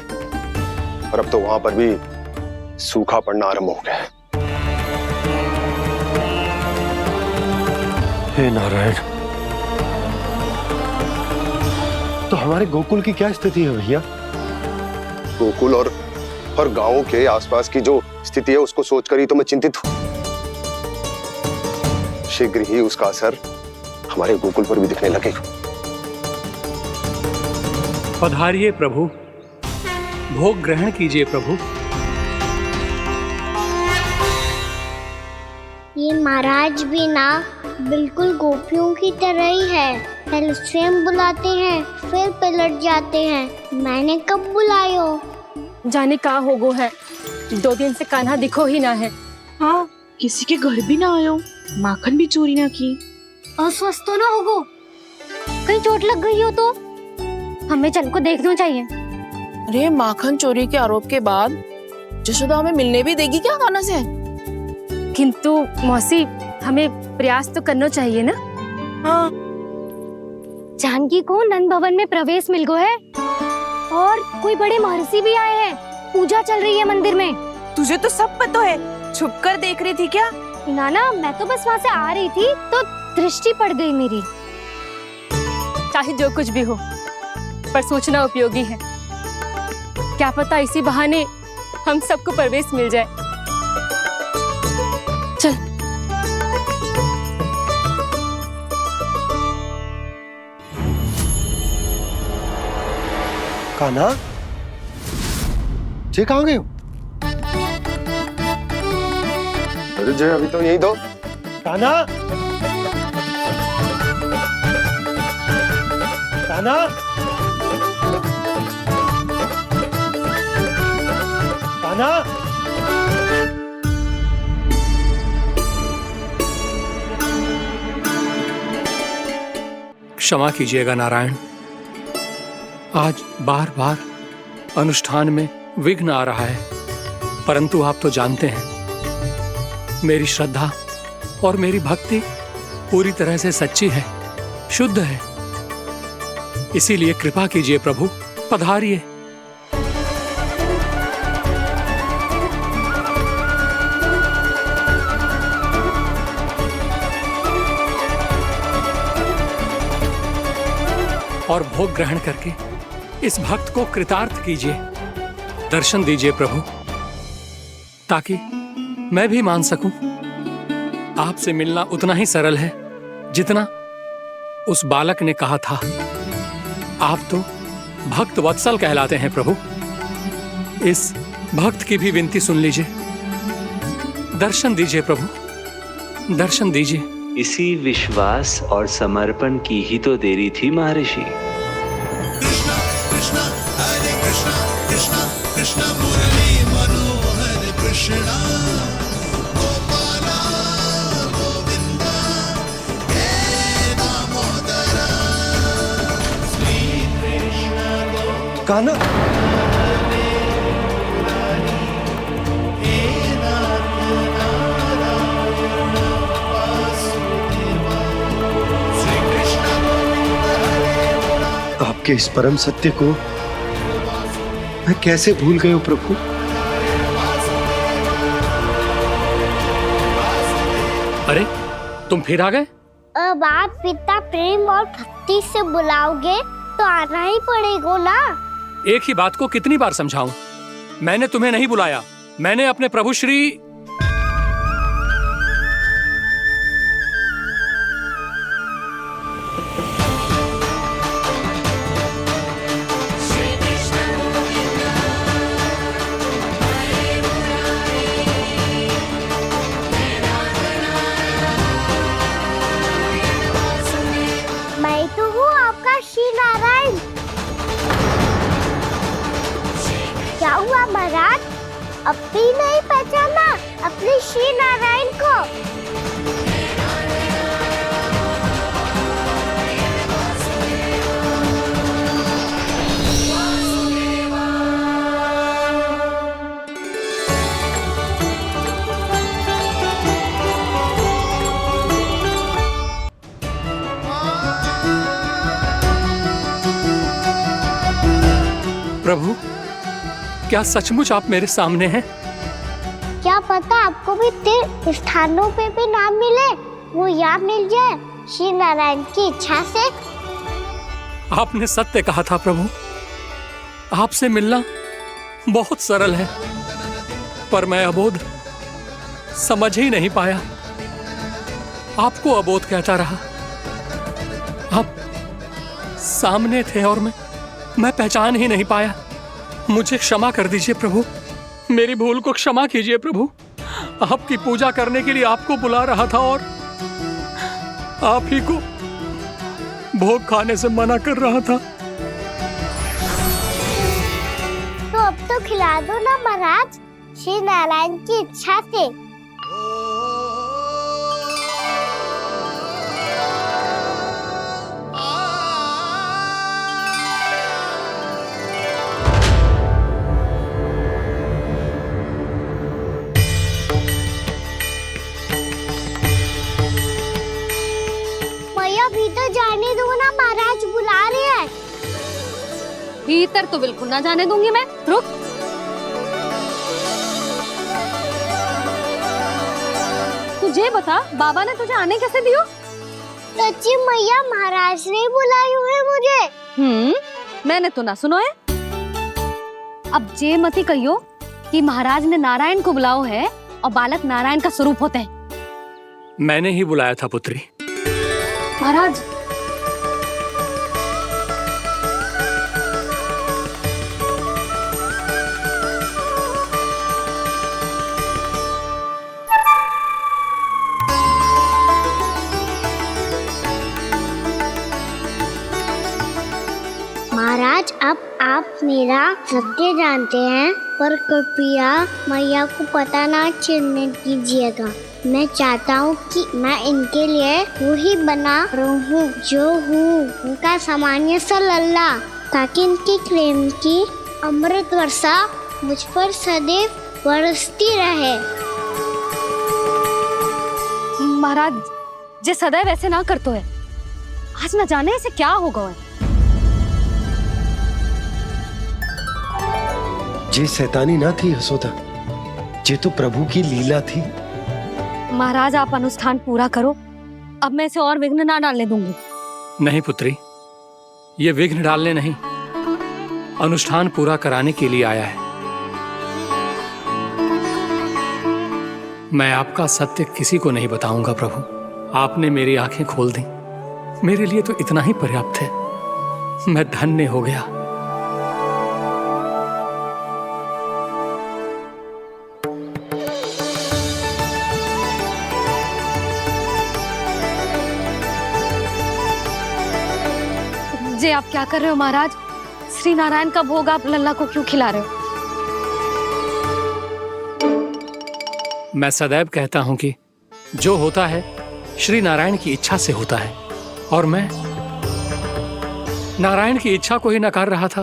और अब तो वहां पर भी सूखा पड़ना आरंभ हो गया है। हे नारायण, तो हमारे गोकुल की क्या स्थिति है भैया? गोकुल और गांवों के आसपास की जो स्थिति है उसको सोचकर ही तो मैं चिंतित हूं। शीघ्र ही उसका असर हमारे गोकुल पर भी दिखने लगेगा। पधारिए प्रभु, भोग ग्रहण कीजिए प्रभु। ये महाराज भी ना बिल्कुल गोपियों की तरह ही है। पहले स्वयं बुलाते हैं, फिर पलट जाते हैं। मैंने कब बुलायो? जाने कहाँ हो गो है, 2 दिन से कान्हा दिखो ही ना है। हाँ, किसी के घर भी ना आयो, माखन भी चोरी ना की। अस्वस्थ तो ना होगो, कहीं चोट लग गई हो तो हमें चल को देखना चाहिए। अरे माखन चोरी के आरोप के बाद जशोदा हमें मिलने भी देगी क्या कान्हा से? किंतु मौसी, हमें प्रयास तो करना चाहिए ना। हाँ, जानकी को नंद भवन में प्रवेश मिल गो है, और कोई बड़े महर्षि भी आए हैं। पूजा चल रही है मंदिर में। तुझे तो सब पता है, छुप कर देख रही थी क्या? ना, मैं तो बस वहाँ से आ रही थी तो दृष्टि पड़ गई मेरी। चाहे जो कुछ भी हो, पर सूचना उपयोगी है। क्या पता इसी बहाने हम सबको प्रवेश मिल जाए। चल। कान्हा, जे कहाँ गए हो? अरे जय, अभी तो यही दो। कान्हा, कान्हा, कान्हा। क्षमा कीजिएगा नारायण, आज बार बार अनुष्ठान में विघ्न आ रहा है, परंतु आप तो जानते हैं मेरी श्रद्धा और मेरी भक्ति पूरी तरह से सच्ची है, शुद्ध है। इसीलिए कृपा कीजिए प्रभु, पधारिए। और भोग ग्रहण करके इस भक्त को कृतार्थ कीजिए। दर्शन दीजिए प्रभु, ताकि मैं भी मान सकूं। आपसे मिलना उतना ही सरल है जितना उस बालक ने कहा था। आप तो भक्त वत्सल कहलाते हैं प्रभु। इस भक्त की भी विनती सुन लीजिए। दर्शन दीजिए प्रभु, दर्शन दीजिए। इसी विश्वास और समर्पण की ही तो देरी थी महर्षि। कृष्णा कृष्णा हरे कृष्णा, कृष्णा कृष्णा मुरली मनोहर कृष्णा, गोपाला गोविंदा हे दामोदरा, श्री कृष्ण कान्हा, आपके इस परम सत्य को मैं कैसे भूल गया प्रभु? अरे तुम फिर आ गए? अब आप पिता प्रेम और भक्ति से बुलाओगे तो आना ही पड़ेगा ना। एक ही बात को कितनी बार समझाऊं? मैंने तुम्हें नहीं बुलाया, मैंने अपने प्रभु श्री मैं तो हूँ आपका श्री नारायण। क्या हुआ महाराज, अब भी नहीं पहचाना अपने श्री नारायण को? प्रभु, क्या सचमुच आप मेरे सामने हैं? क्या पता आपको भी तीर्थ स्थानों पे भी नाम मिले, वो यहाँ मिल जाए श्री नारायण की इच्छा से। आपने सत्य कहा था प्रभु, आपसे मिलना बहुत सरल है, पर मैं अबोध समझ ही नहीं पाया। आपको अबोध कहता रहा। आप सामने थे और मैं पहचान ही नहीं पाया। मुझे क्षमा कर दीजिए प्रभु, मेरी भूल को क्षमा कीजिए प्रभु। आपकी पूजा करने के लिए आपको बुला रहा था और आप ही को भोग खाने से मना कर रहा था। तो अब तो खिला दो ना महाराज, श्री नारायण की इच्छा से। भीतर जाने दो ना, महाराज बुला रहे हैं। भीतर तो बिल्कुल ना जाने दूंगी मैं, रुक। तुझे बता, बाबा ने तुझे आने कैसे दियो? सच्ची मैया, महाराज ने बुलाई हुई मुझे। मैंने तो ना सुनो है। अब जे मती कहियो कि महाराज ने नारायण को बुलाओ है और बालक नारायण का स्वरूप होते हैं। मैंने ही बुलाया था पुत्री। महाराज, महाराज, अब आप मेरा सत्य जानते हैं, पर कृपया मैया को पता ना चलने दीजिएगा। मैं चाहता हूँ कि मैं इनके लिए वही बना रहूँ जो हूँ, उनका सामान्य सा लल्ला, ताकि इनके प्रेम की अमृत वर्षा मुझ पर सदैव बरसती रहे। महाराज, जे सदैव ऐसे ना करतो है, आज न जाने इसे क्या होगा है। जे शैतानी ना थी यशोदा, जे तो प्रभु की लीला थी। महाराज, आप अनुष्ठान पूरा करो, अब मैं इसे और विघ्न ना डालने दूंगी। नहीं पुत्री, ये विघ्न डालने नहीं, अनुष्ठान पूरा कराने के लिए आया है। मैं आपका सत्य किसी को नहीं बताऊंगा प्रभु। आपने मेरी आंखें खोल दी, मेरे लिए तो इतना ही पर्याप्त है। मैं धन्य हो गया। जे आप क्या कर रहे हो महाराज? श्री नारायण का भोग आप लल्ला को क्यों खिला रहे हो? मैं सदैव कहता हूं कि जो होता है श्री नारायण की इच्छा से होता है, और मैं नारायण की इच्छा को ही नकार रहा था।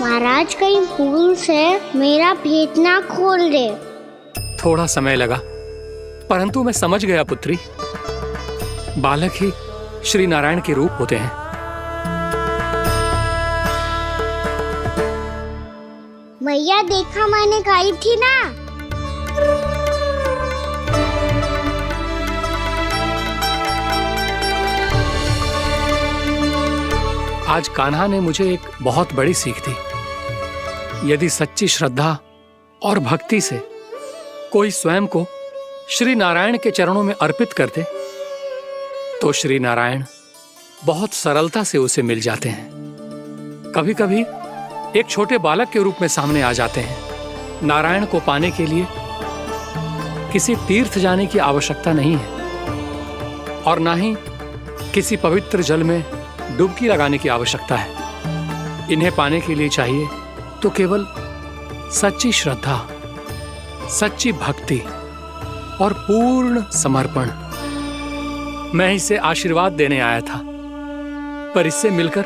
महाराज, कहीं भूल से मेरा भेद ना खोल दे। थोड़ा समय लगा, परंतु मैं समझ गया पुत्री। बालक ही श्री नारायण के रूप होते हैं। मैया, देखा मैंने गाई थी ना। आज कान्हा ने मुझे एक बहुत बड़ी सीख दी। यदि सच्ची श्रद्धा और भक्ति से कोई स्वयं को श्री नारायण के चरणों में अर्पित कर दे, तो श्री नारायण बहुत सरलता से उसे मिल जाते हैं। कभी कभी एक छोटे बालक के रूप में सामने आ जाते हैं। नारायण को पाने के लिए किसी तीर्थ जाने की आवश्यकता नहीं है, और ना ही किसी पवित्र जल में डुबकी लगाने की आवश्यकता है। इन्हें पाने के लिए चाहिए तो केवल सच्ची श्रद्धा, सच्ची भक्ति और पूर्ण समर्पण। मैं इसे आशीर्वाद देने आया था, पर इससे मिलकर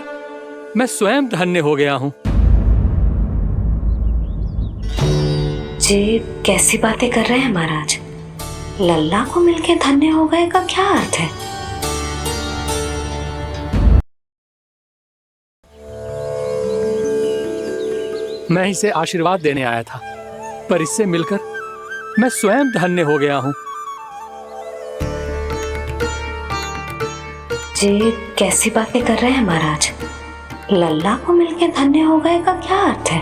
मैं स्वयं धन्य हो गया हूं। जी कैसी बातें कर रहे हैं महाराज? लल्ला को मिलके धन्य हो गए का क्या अर्थ है? मैं इसे आशीर्वाद देने आया था, पर इससे मिलकर मैं स्वयं धन्य हो गया हूँ। ये कैसी बातें कर रहे हैं महाराज? लल्ला को मिलके धन्य हो गए का क्या अर्थ है?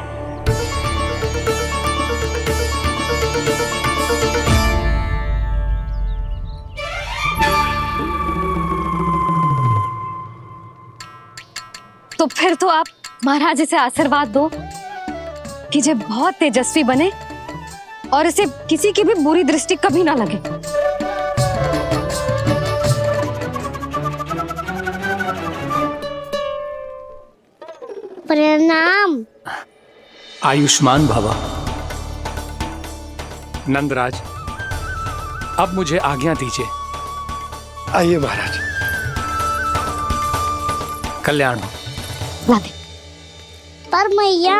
तो फिर तो आप महाराज इसे आशीर्वाद दो कि ये बहुत तेजस्वी बने और इसे किसी की भी बुरी दृष्टि कभी ना लगे। प्रणाम। आयुष्मान भवा। नंदराज, अब मुझे आज्ञा दीजिए। आइए महाराज। कल्याण हो। पर मैया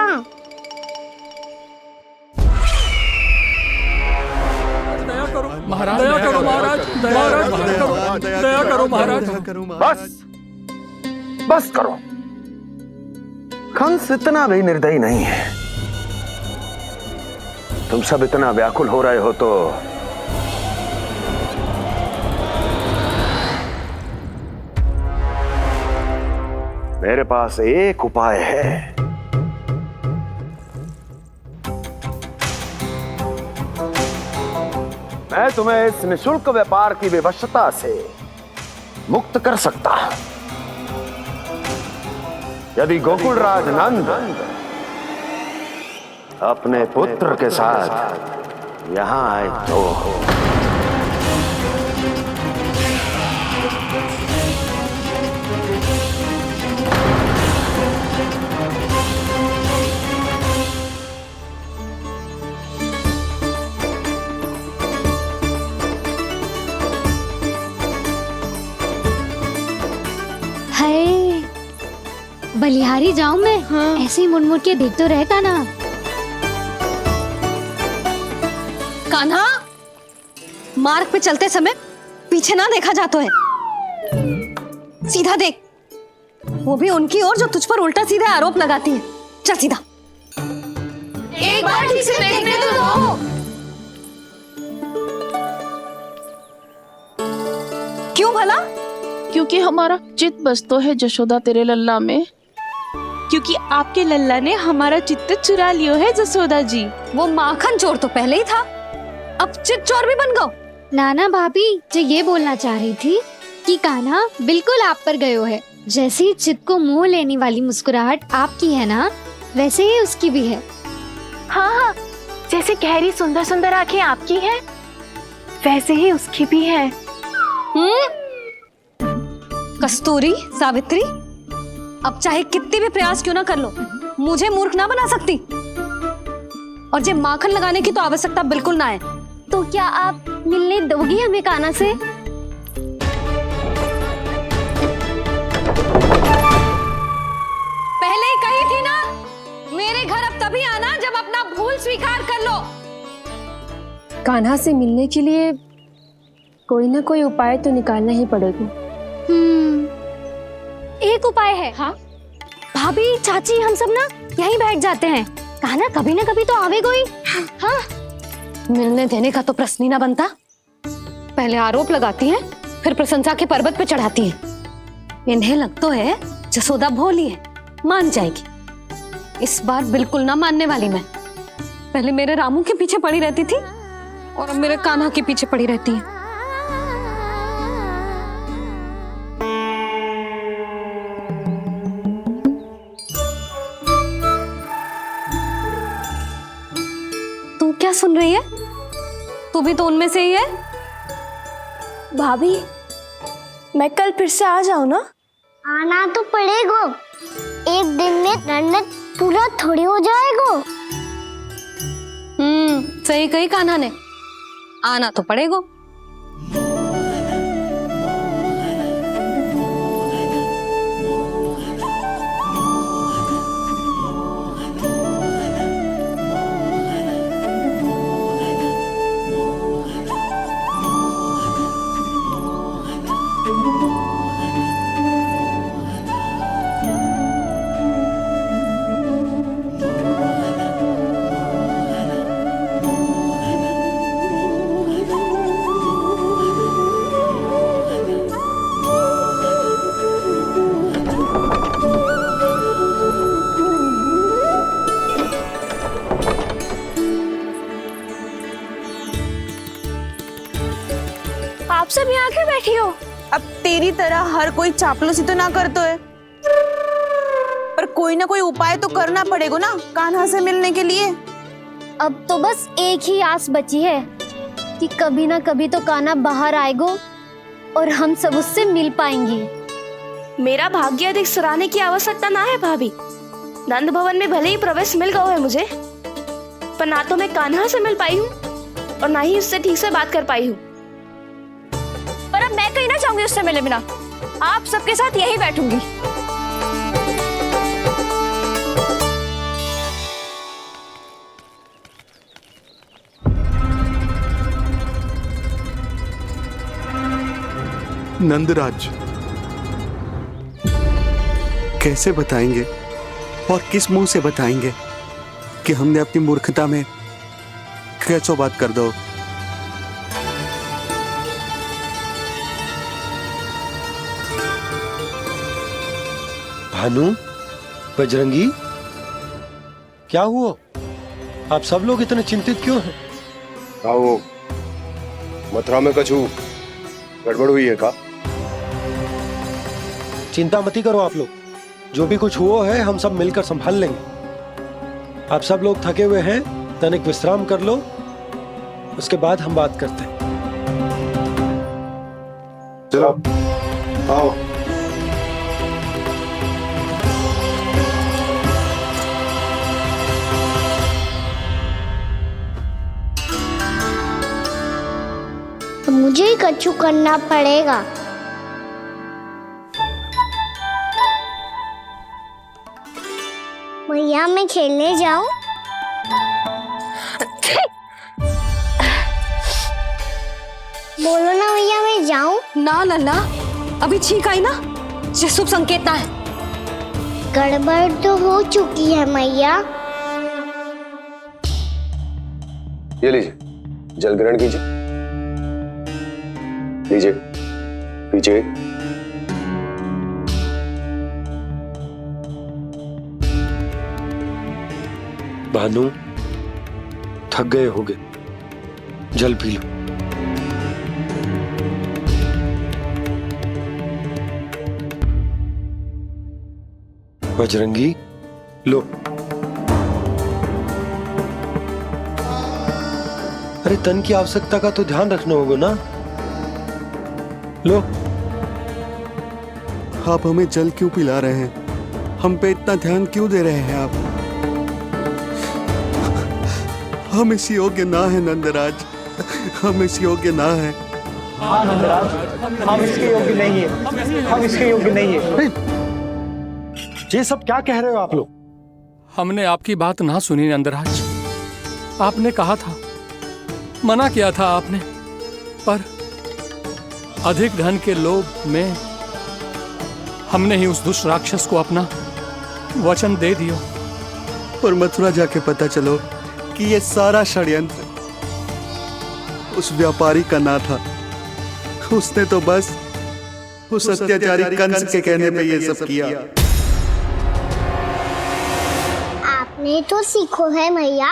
महाराज, दया करो महाराज, दया करो महाराज। बस करो। कंस इतना भी निर्दयी नहीं है। तुम सब इतना व्याकुल हो रहे हो तो मेरे पास एक उपाय है। मैं तुम्हें इस निशुल्क व्यापार की विवशता से मुक्त कर सकता। यदि गोकुलराज नंद अपने पुत्र के साथ यहां आए तो बलिहारी जाऊं मैं? हाँ। ऐसे ही मुड़ के देख तो रहे कान्हा। कान्हा, मार्ग पे चलते समय पीछे ना देखा जाता है, सीधा देख। वो भी उनकी ओर जो तुझ पर उल्टा सीधे आरोप लगाती है। चल सीधा। एक बार ठीक से देखने तो दो। क्यों भला? क्योंकि हमारा चित्त बसतो है जशोदा तेरे लल्ला में। क्योंकि आपके लल्ला ने हमारा चित्त चुरा लियो है जसोदा जी। वो माखन चोर तो पहले ही था, अब चित्त चोर भी बन गो। नाना भाभी जो ये बोलना चाह रही थी कि कान्हा बिल्कुल आप पर गयो है। जैसे ही चित्त को मोह लेने वाली मुस्कुराहट आपकी है ना, वैसे ही उसकी भी है। हाँ हाँ, जैसे गहरी सुंदर सुंदर आंखें आपकी हैं, वैसे ही उसकी भी है। कस्तूरी, सावित्री, अब चाहे कितने भी प्रयास क्यों ना कर लो, मुझे मूर्ख ना बना सकती। और जे माखन लगाने की तो आवश्यकता बिल्कुल ना है। तो क्या आप मिलने दोगी हमें कान्हा से? पहले ही कही थी ना, मेरे घर अब तभी आना जब अपना भूल स्वीकार कर लो। कान्हा से मिलने के लिए कोई ना कोई उपाय तो निकालना ही पड़ेगा। एक उपाय है। हाँ? भाभी, चाची, हम सब ना यहीं बैठ जाते हैं। कान्हा कभी ना कभी तो आवेगा ही। हाँ? मिलने देने का तो प्रश्न ही ना बनता। पहले आरोप लगाती हैं, फिर प्रशंसा के पर्वत पे चढ़ाती हैं। इन्हें लगता है जसोदा भोली है, मान जाएगी। इस बार बिल्कुल ना मानने वाली मैं। पहले मेरे रामू के पीछे पड़ी रहती थी और अब मेरे कान्हा के पीछे पड़ी रहती है। तू क्या सुन रही है? तू भी तो उनमें से ही है। भाभी, मैं कल फिर से आ जाऊं ना? आना तो पड़ेगा। एक दिन में रन्नत पूरा थोड़ी हो जाएगा। सही कही कान्हा ने, आना तो पड़ेगा। आप सब यहाँ क्यों बैठी हो? अब तेरी तरह हर कोई चापलूसी तो ना करतो है, पर कोई ना कोई उपाय तो करना पड़ेगा ना कान्हा से मिलने के लिए। अब तो बस एक ही आस बची है कि कभी ना कभी तो कान्हा बाहर आएगो और हम सब उससे मिल पाएंगे। मेरा भाग्य अधिक सराहने की आवश्यकता ना है भाभी। नंद भवन में भले ही प्रवेश मिल गया है मुझे, पर ना तो मैं कान्हा से मिल पाई हूँ और ना ही उससे ठीक से बात कर पाई हूँ। पर अब मैं कहीं ना चाहूंगी उससे मिले बिना। आप सबके साथ यहीं बैठूंगी। नंदराज, कैसे बताएंगे और किस मुंह से बताएंगे कि हमने अपनी मूर्खता में कैसो बात कर दो। भानु, बजरंगी, क्या हुआ? आप सब लोग इतने चिंतित क्यों हैं? आओ, मथुरा में कछु गड़बड़ हुई है का? चिंता मती करो आप लोग, जो भी कुछ हुआ है हम सब मिलकर संभाल लेंगे। आप सब लोग थके हुए हैं, तनिक विश्राम कर लो, उसके बाद हम बात करते हैं। चलो आओ। तो मुझे ही कछु करना पड़ेगा। भैया मैं खेलने जाऊं? बोलो ना भैया मैं जाऊं? ना लल्ला, अभी छींक आई ना, ये शुभ संकेत ना है। गड़बड़ तो हो चुकी है मैया। ये लीजिए, जल ग्रहण कीजिए। लीजिए, पीछे। भानु, थक गए होगे, जल पी लो। बजरंगी, लो। अरे तन की आवश्यकता का तो ध्यान रखना होगा ना, लो। आप हमें जल क्यों पिला रहे हैं? हम पे इतना ध्यान क्यों दे रहे हैं आप? हम इस योग्य ना है नंदराज, हम इस योग्य ना है। हाँ नंदराज, हम इसके योग्य नहीं है, हम इसके योग्य नहीं है। ये सब क्या कह रहे हो आप लोग? हमने आपकी बात ना सुनी नंदराज। आपने कहा था, मना किया था आपने, पर अधिक धन के लोभ में हमने ही उस दुष्ट राक्षस को अपना वचन दे दिया। पर मथुरा जाके पता चलो कि ये सारा षड्यंत्र उस व्यापारी का ना था। उसने तो बस उस अत्याचारी कंस के कहने पे ये सब किया। आपने तो सीखो है भैया,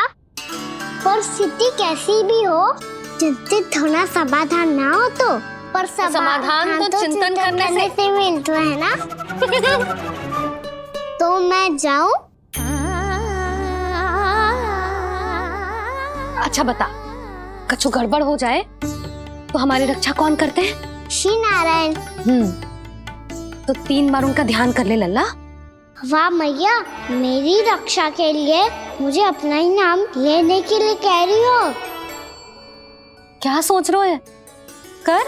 पर स्थिति कैसी भी हो, चिंतित होना समाधान ना हो तो, पर समाधान तो चिंतन करने से मिलता है ना। तो मैं जाऊं? अच्छा बता, कछु गड़बड़ हो जाए तो हमारी रक्षा कौन करते हैं? श्री नारायण। तो 3 बार उनका ध्यान कर ले लल्ला। वाह मैया, मेरी रक्षा के लिए मुझे अपना ही नाम लेने के लिए कह रही हो? क्या सोच रहे हो? कर।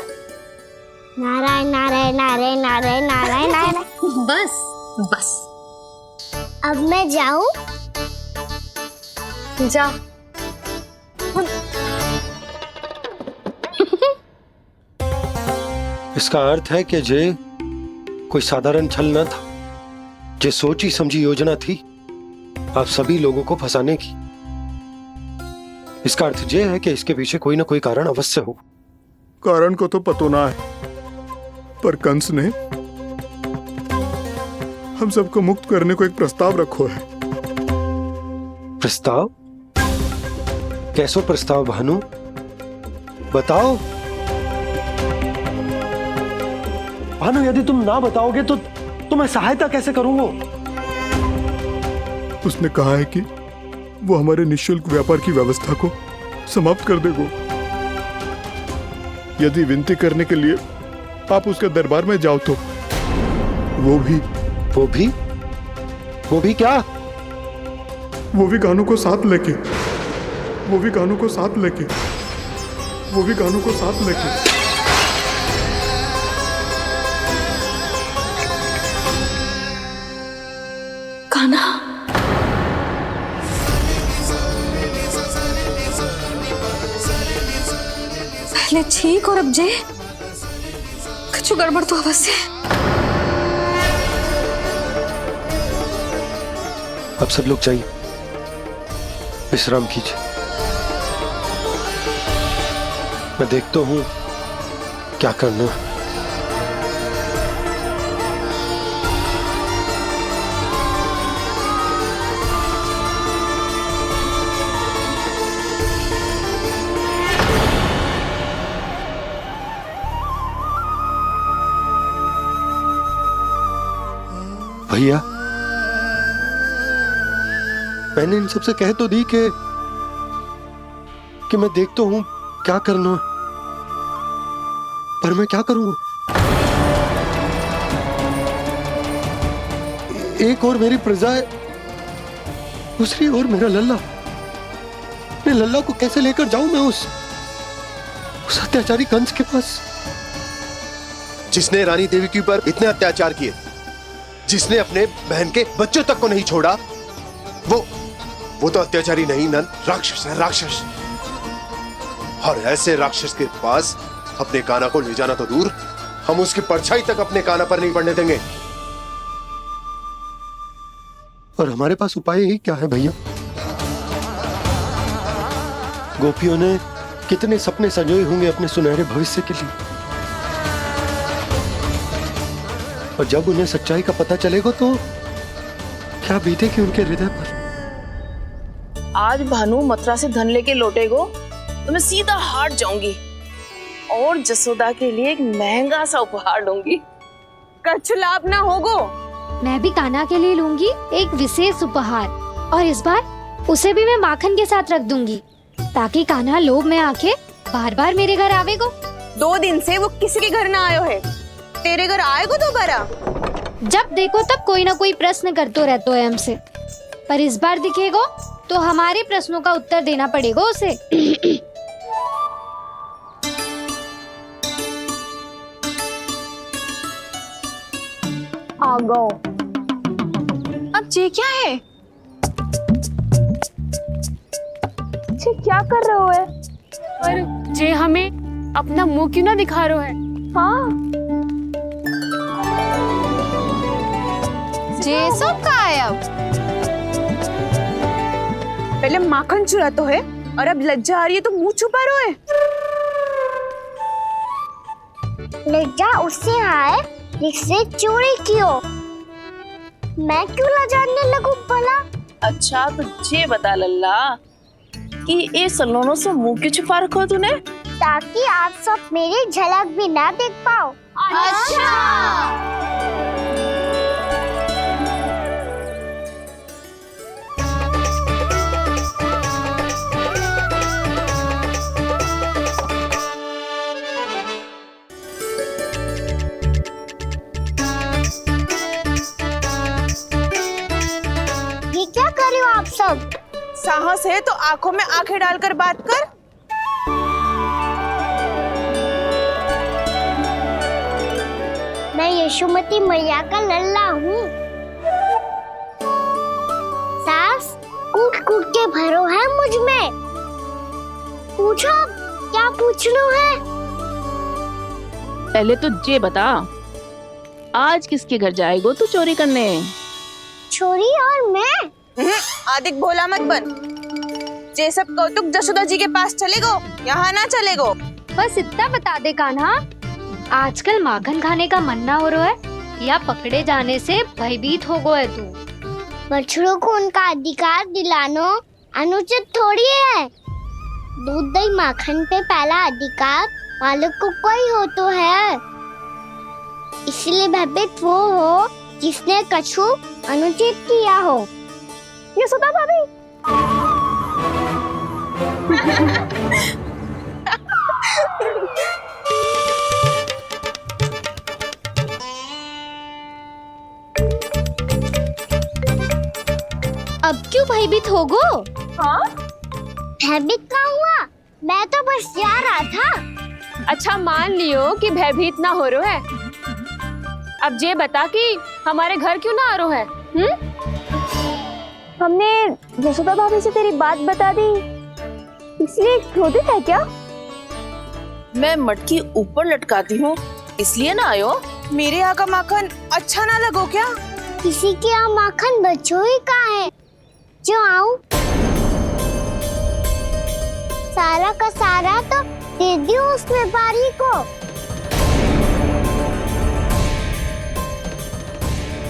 नारायण नारायण नारायण नारायण नारायण नारायण। बस बस। अब मैं जाऊं? जा। इसका अर्थ है कि जे कोई साधारण छल न था, जे सोची समझी योजना थी आप सभी लोगों को फंसाने की। इसका अर्थ ये है कि इसके पीछे कोई ना कोई कारण अवश्य हो। कारण को तो पतो ना है, पर कंस ने हम सबको मुक्त करने को एक प्रस्ताव रखो है। प्रस्ताव? कैसो प्रस्ताव भानु, बताओ। भानु, यदि तुम ना बताओगे तो मैं सहायता कैसे करूंगा? उसने कहा है कि वो हमारे निःशुल्क व्यापार की व्यवस्था को समाप्त कर देगा। यदि विनती करने के लिए आप उसके दरबार में जाओ तो वो भी क्या? वो भी कानों को साथ लेके कान्हा, पहले ठीक और अब जे कुछ गड़बड़ तो अवश्य है। अब सब लोग जाइए, विश्राम कीजिए। मैं देखता हूं क्या करना है। भैया, मैंने इन सबसे कह तो दी कि मैं देखता हूं क्या करना, पर मैं क्या करूंगा? एक और मेरी प्रजा है, दूसरी ओर मेरा लल्ला। मैं लल्ला को कैसे लेकर जाऊं मैं उस अत्याचारी कंस के पास, जिसने रानी देवी के ऊपर इतने अत्याचार किए, जिसने अपने बहन के बच्चों तक को नहीं छोड़ा, वो तो अत्याचारी नहीं नंद, राक्षस है, राक्षस। और ऐसे राक्षस के पास अपने कान्हा को ले जाना तो दूर, हम उसकी परछाई तक अपने कान्हा पर नहीं पड़ने देंगे। और हमारे पास उपाय ही क्या है भैया? गोपियों ने कितने सपने संजोए होंगे अपने सुनहरे भविष्य के लिए, और जब उन्हें सच्चाई का पता चलेगा तो क्या बीतेगी उनके हृदय पर? आज भानु मथुरा से धन लेके लौटेगो तो मैं सीधा हाट जाऊंगी और जसोदा के लिए एक महंगा सा उपहार दूंगी। कछुलाभ ना होगो। मैं भी कान्हा के लिए लूंगी एक विशेष उपहार, और इस बार उसे भी मैं माखन के साथ रख दूंगी, ताकि कान्हा लोभ में आके बार बार मेरे घर आवेगो। 2 दिन से वो किसी के घर ना आयो है, तेरे घर आएगो दोबारा? जब देखो तब कोई ना कोई प्रश्न करते रहते है हमसे, पर इस बार दिखेगो तो हमारे प्रश्नों का उत्तर देना पड़ेगा उसे। आ गो। अब जे क्या है? जे क्या कर रहे हो है? पर जे हमें अपना मुंह क्यों ना दिखा रहे है? हाँ, जे सब का है अब? पहले माखन चुरा तो है और अब लज्जा आ रही है तो मुंह छुपा रहे है। लज्जा उससे है जिससे चोरी की हो। मैं क्यों लजाने लगूं भला? अच्छा तो ये बता लल्ला कि ये सलोनों से मुंह क्यों छुपा रखो तूने? ताकि आप सब मेरी झलक भी ना देख पाओ। अच्छा। ये क्या कर रहे हो आप सब? साहस है तो आंखों में आंखें डालकर बात कर। मैं यशोमती मैया का लल्ला हूँ। सास कूट कूट के भरो है मुझ में। पूछो क्या पूछना है? पहले तो ये बता, आज किसके घर जाएगो तू चोरी करने? छोरी और मैं? आदिक भोला मत बन। जे सब कौतुक जसोदा जी के पास चलेगो, यहाँ ना चलेगो। बस इतना बता दे कान्हा, आजकल माखन खाने का मन ना हो रहा है या पकड़े जाने से भयभीत हो गए तू? बछड़ों को उनका अधिकार दिलाना अनुचित थोड़ी है। दूध दही माखन पे पहला अधिकार मालिक को कोई हो तो है। इसलिए भयभीत वो हो जिसने कछु अनुचित किया हो। यशोदा भाभी। अब क्यों भयभीत हो गो? हाँ? भयभीत का हुआ? मैं तो बस जा रहा था। अच्छा मान लियो कि भयभीत ना हो रहा है। अब ये बता कि हमारे घर क्यों ना आ रहा है? हमने यशोदा भाभी से तेरी बात बता दी, इसलिए क्रोधित है क्या? मैं मटकी ऊपर लटकाती हूँ इसलिए ना आयो। मेरे यहाँ का माखन अच्छा ना लगो क्या? किसी के यहाँ माखन बच्चों ही कहाँ है जो आऊं? सारा का सारा तो दे दियो उस व्यापारी को।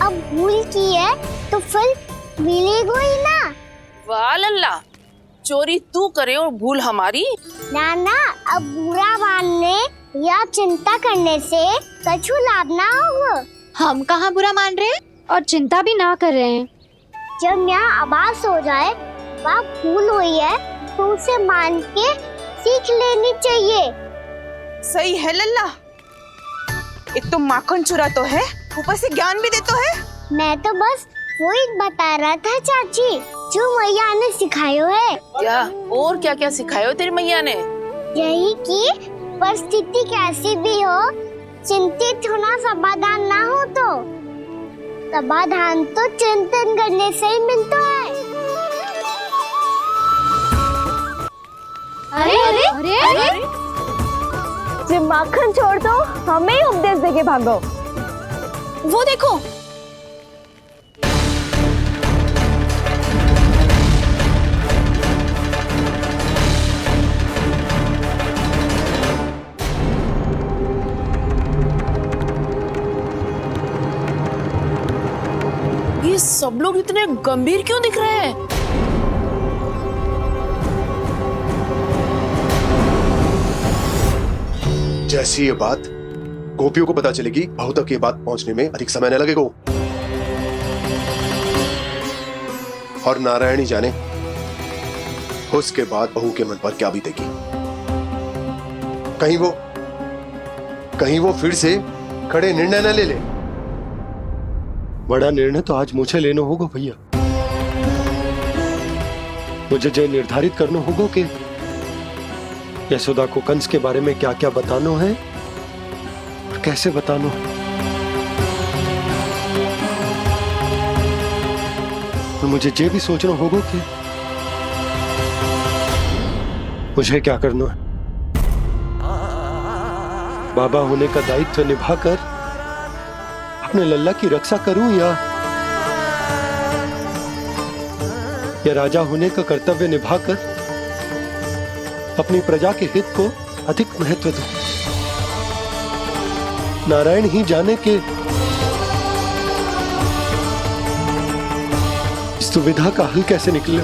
अब भूल की है तो फिर मिलेगो ही ना। वाह लल्ला, चोरी तू करे और भूल हमारी। नाना, अब बुरा मानने या चिंता करने से कछु लाभ ना होगा। हम कहाँ बुरा मान रहे हैं और चिंता भी ना कर रहे हैं। जब यहाँ आभास हो जाए वहाँ भूल हुई है तो उसे मान के सीख लेनी चाहिए। सही है लल्ला, एक तो माखन चुरा तो है, ऊपर से ज्ञान भी दे तो है। मैं तो बस वही बता रहा था चाची जो मैया ने सिखायो है। क्या और क्या क्या सिखायो तेरी मैया ने? यही कि परिस्थिति कैसी भी हो, चिंतित होना समाधान ना हो तो समाधान तो चिंतन करने से ही मिलता है। अरे अरे अरे, अरे? जब माखन छोड़ दो हमें ही उपदेश देके भागो। वो देखो, ये सब लोग इतने गंभीर क्यों दिख रहे हैं? जैसी ये बात गोपियों को पता चलेगी, बहू तक ये बात पहुंचने में अधिक समय न लगेगा। और नारायणी जाने उसके बाद बहू के मन पर क्या बीतेगी। कहीं वो फिर से खड़े निर्णय न ले ले। बड़ा निर्णय तो आज मुझे लेना होगा भैया। मुझे जो निर्धारित करना होगा कि यशोदा को कंस के बारे में क्या क्या बताना है और कैसे बताना है। और मुझे ये भी सोचना होगा कि मुझे क्या करना है। बाबा होने का दायित्व निभाकर अपने लल्ला की रक्षा करूं या राजा होने का कर्तव्य निभाकर अपनी प्रजा के हित को अधिक महत्व दूं। नारायण ही जाने के इस दुविधा का हल कैसे निकले।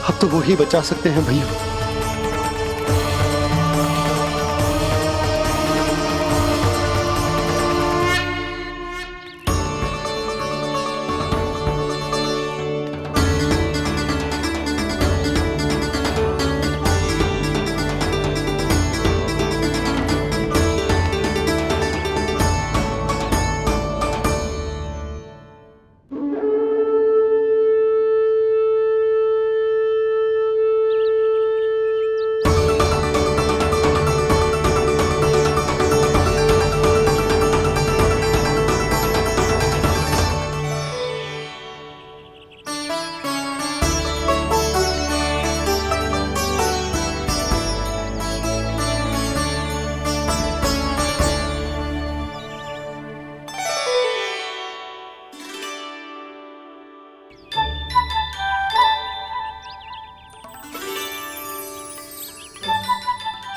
अब तो वो ही बचा सकते हैं भैया।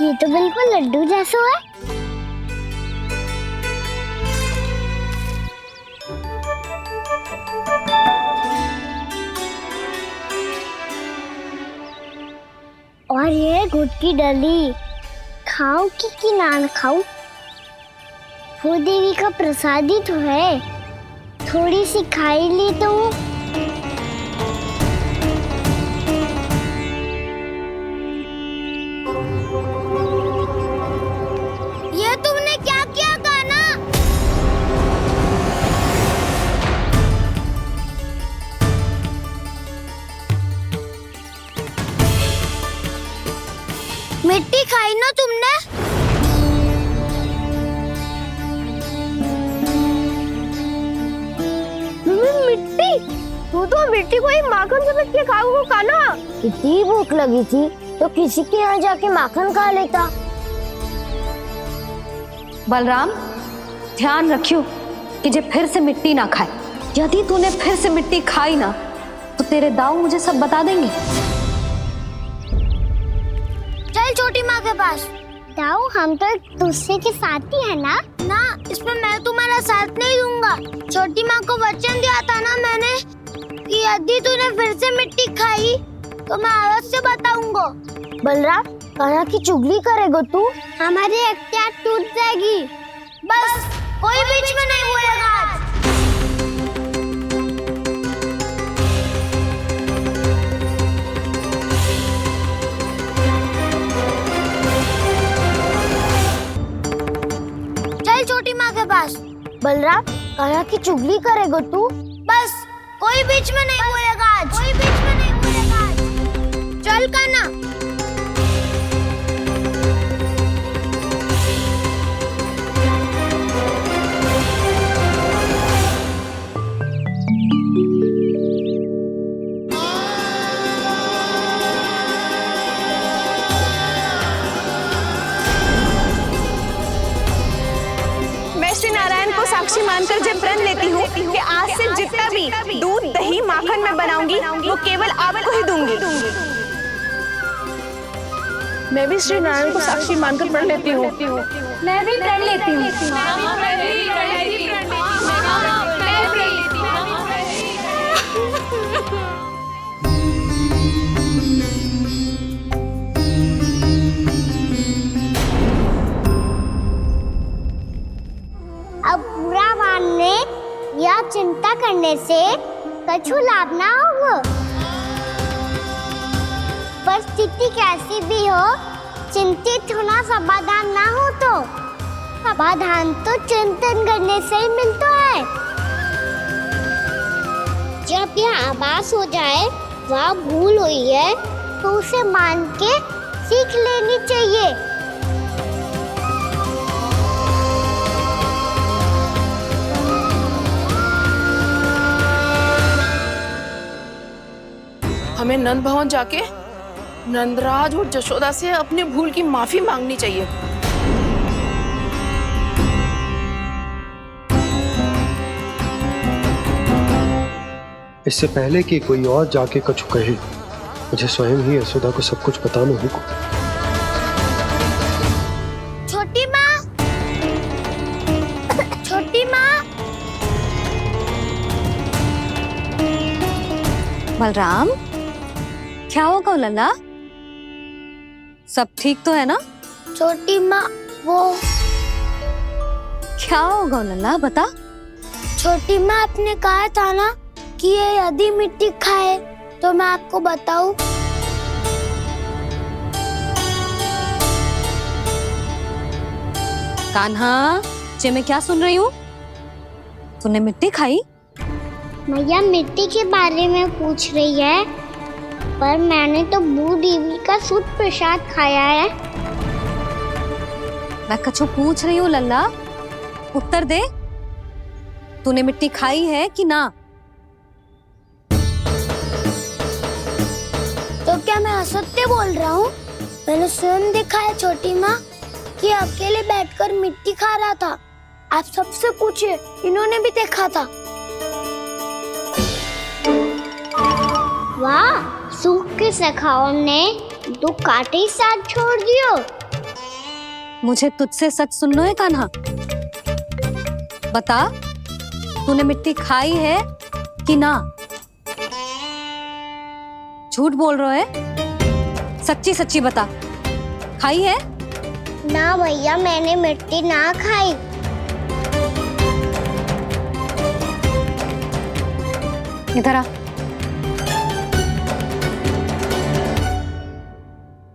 ये तो बिल्कुल लड्डू जैसा है। और ये गुड़ की डली खाऊं कि ना खाऊं? वो देवी का प्रसाद ही तो है, थोड़ी सी खाई ली तो। ये तुमने क्या किया कान्हा? मिट्टी खाई ना तुमने? मिट्टी? तू तो मिट्टी को ही माखन समझ के खाओगे कान्हा। कितनी भूख लगी थी तो किसी के यहाँ जाके माखन खा लेता। बलराम, ध्यान रखियो कि जे फिर से मिट्टी ना खाए। यदि तूने फिर से मिट्टी खाई ना तो तेरे दाऊ मुझे सब बता देंगे। चल छोटी माँ के पास। दाऊ, हम तो एक दूसरे के साथी है ना? ना, इसमें मैं तुम्हारा साथ नहीं दूंगा। छोटी माँ को वचन दिया था ना मैंने कि यदि तूने फिर से मिट्टी खाई तो मैं अवश्य बताऊंगा। बलराम, कान्हा की चुगली करेगा तू? हमारी अख्तियार टूट जाएगी। बस कोई बीच में नहीं बोलेगा आज। चल छोटी माँ के पास। बलराम, कान्हा की चुगली करेगा तू? बस कोई बीच में नहीं बोलेगा आज। कोई बीच में नहीं बोलेगा आज। चल कान्हा। मैं श्री नारायण को साक्षी मानकर जब प्रण लेती हूँ कि आज से जितना भी दूध, दही, माखन मैं बनाऊंगी वो केवल आपको ही दूंगी। मैं भी श्री नारायण को साक्षी मानकर प्रण लेती हूँ। मैं भी प्रण लेती हूँ। अब बुरा मानने या चिंता करने से कछु लाभ ना होगा। परिस्थिति कैसी भी हो, चिंतित होना समाधान ना हो तो समाधान तो चिंतन करने से ही मिलता है। जब यह आभास हो जाए वह भूल हुई है तो उसे मान के सीख लेनी चाहिए। हमें नंद भवन जाके नंदराज और जशोदा से अपनी भूल की माफी मांगनी चाहिए। इससे पहले कि कोई और जाके कछु कहे, मुझे स्वयं ही यशोदा को सब कुछ बताना होगा। छोटी माँ, छोटी माँ। बलराम, क्या होगा लल्ला? सब ठीक तो है ना? छोटी माँ, वो क्या होगा लल्ला, बता। छोटी माँ, आपने कहा था ना कि ये यदि मिट्टी खाए तो मैं आपको बताऊं। कान्हा, जे मैं क्या सुन रही हूँ? तूने मिट्टी खाई? मैया मिट्टी के बारे में पूछ रही है, पर मैंने तो भू देवी का शुद्ध प्रसाद खाया है। मैं कछु पूछ रही हूँ लल्ला, उत्तर दे। तूने मिट्टी खाई है कि ना? तो क्या मैं असत्य बोल रहा हूँ? मैंने स्वयं देखा है छोटी माँ कि अकेले बैठकर मिट्टी खा रहा था। आप सबसे पूछिए, इन्होंने भी देखा था। वाह, सूख के सखाओं ने दो कांटे ही साथ छोड़ दियो। मुझे तुझसे सच सुनना है कान्हा। बता, तूने मिट्टी खाई है कि ना? झूठ बोल रहा है, सच्ची सच्ची बता, खाई है? ना भैया, मैंने मिट्टी ना खाई। इधर आ।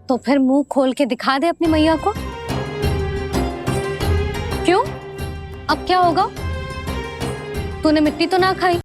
तो फिर मुंह खोल के दिखा दे अपनी मैया को। क्यों? अब क्या होगा? तूने मिट्टी तो ना खाई।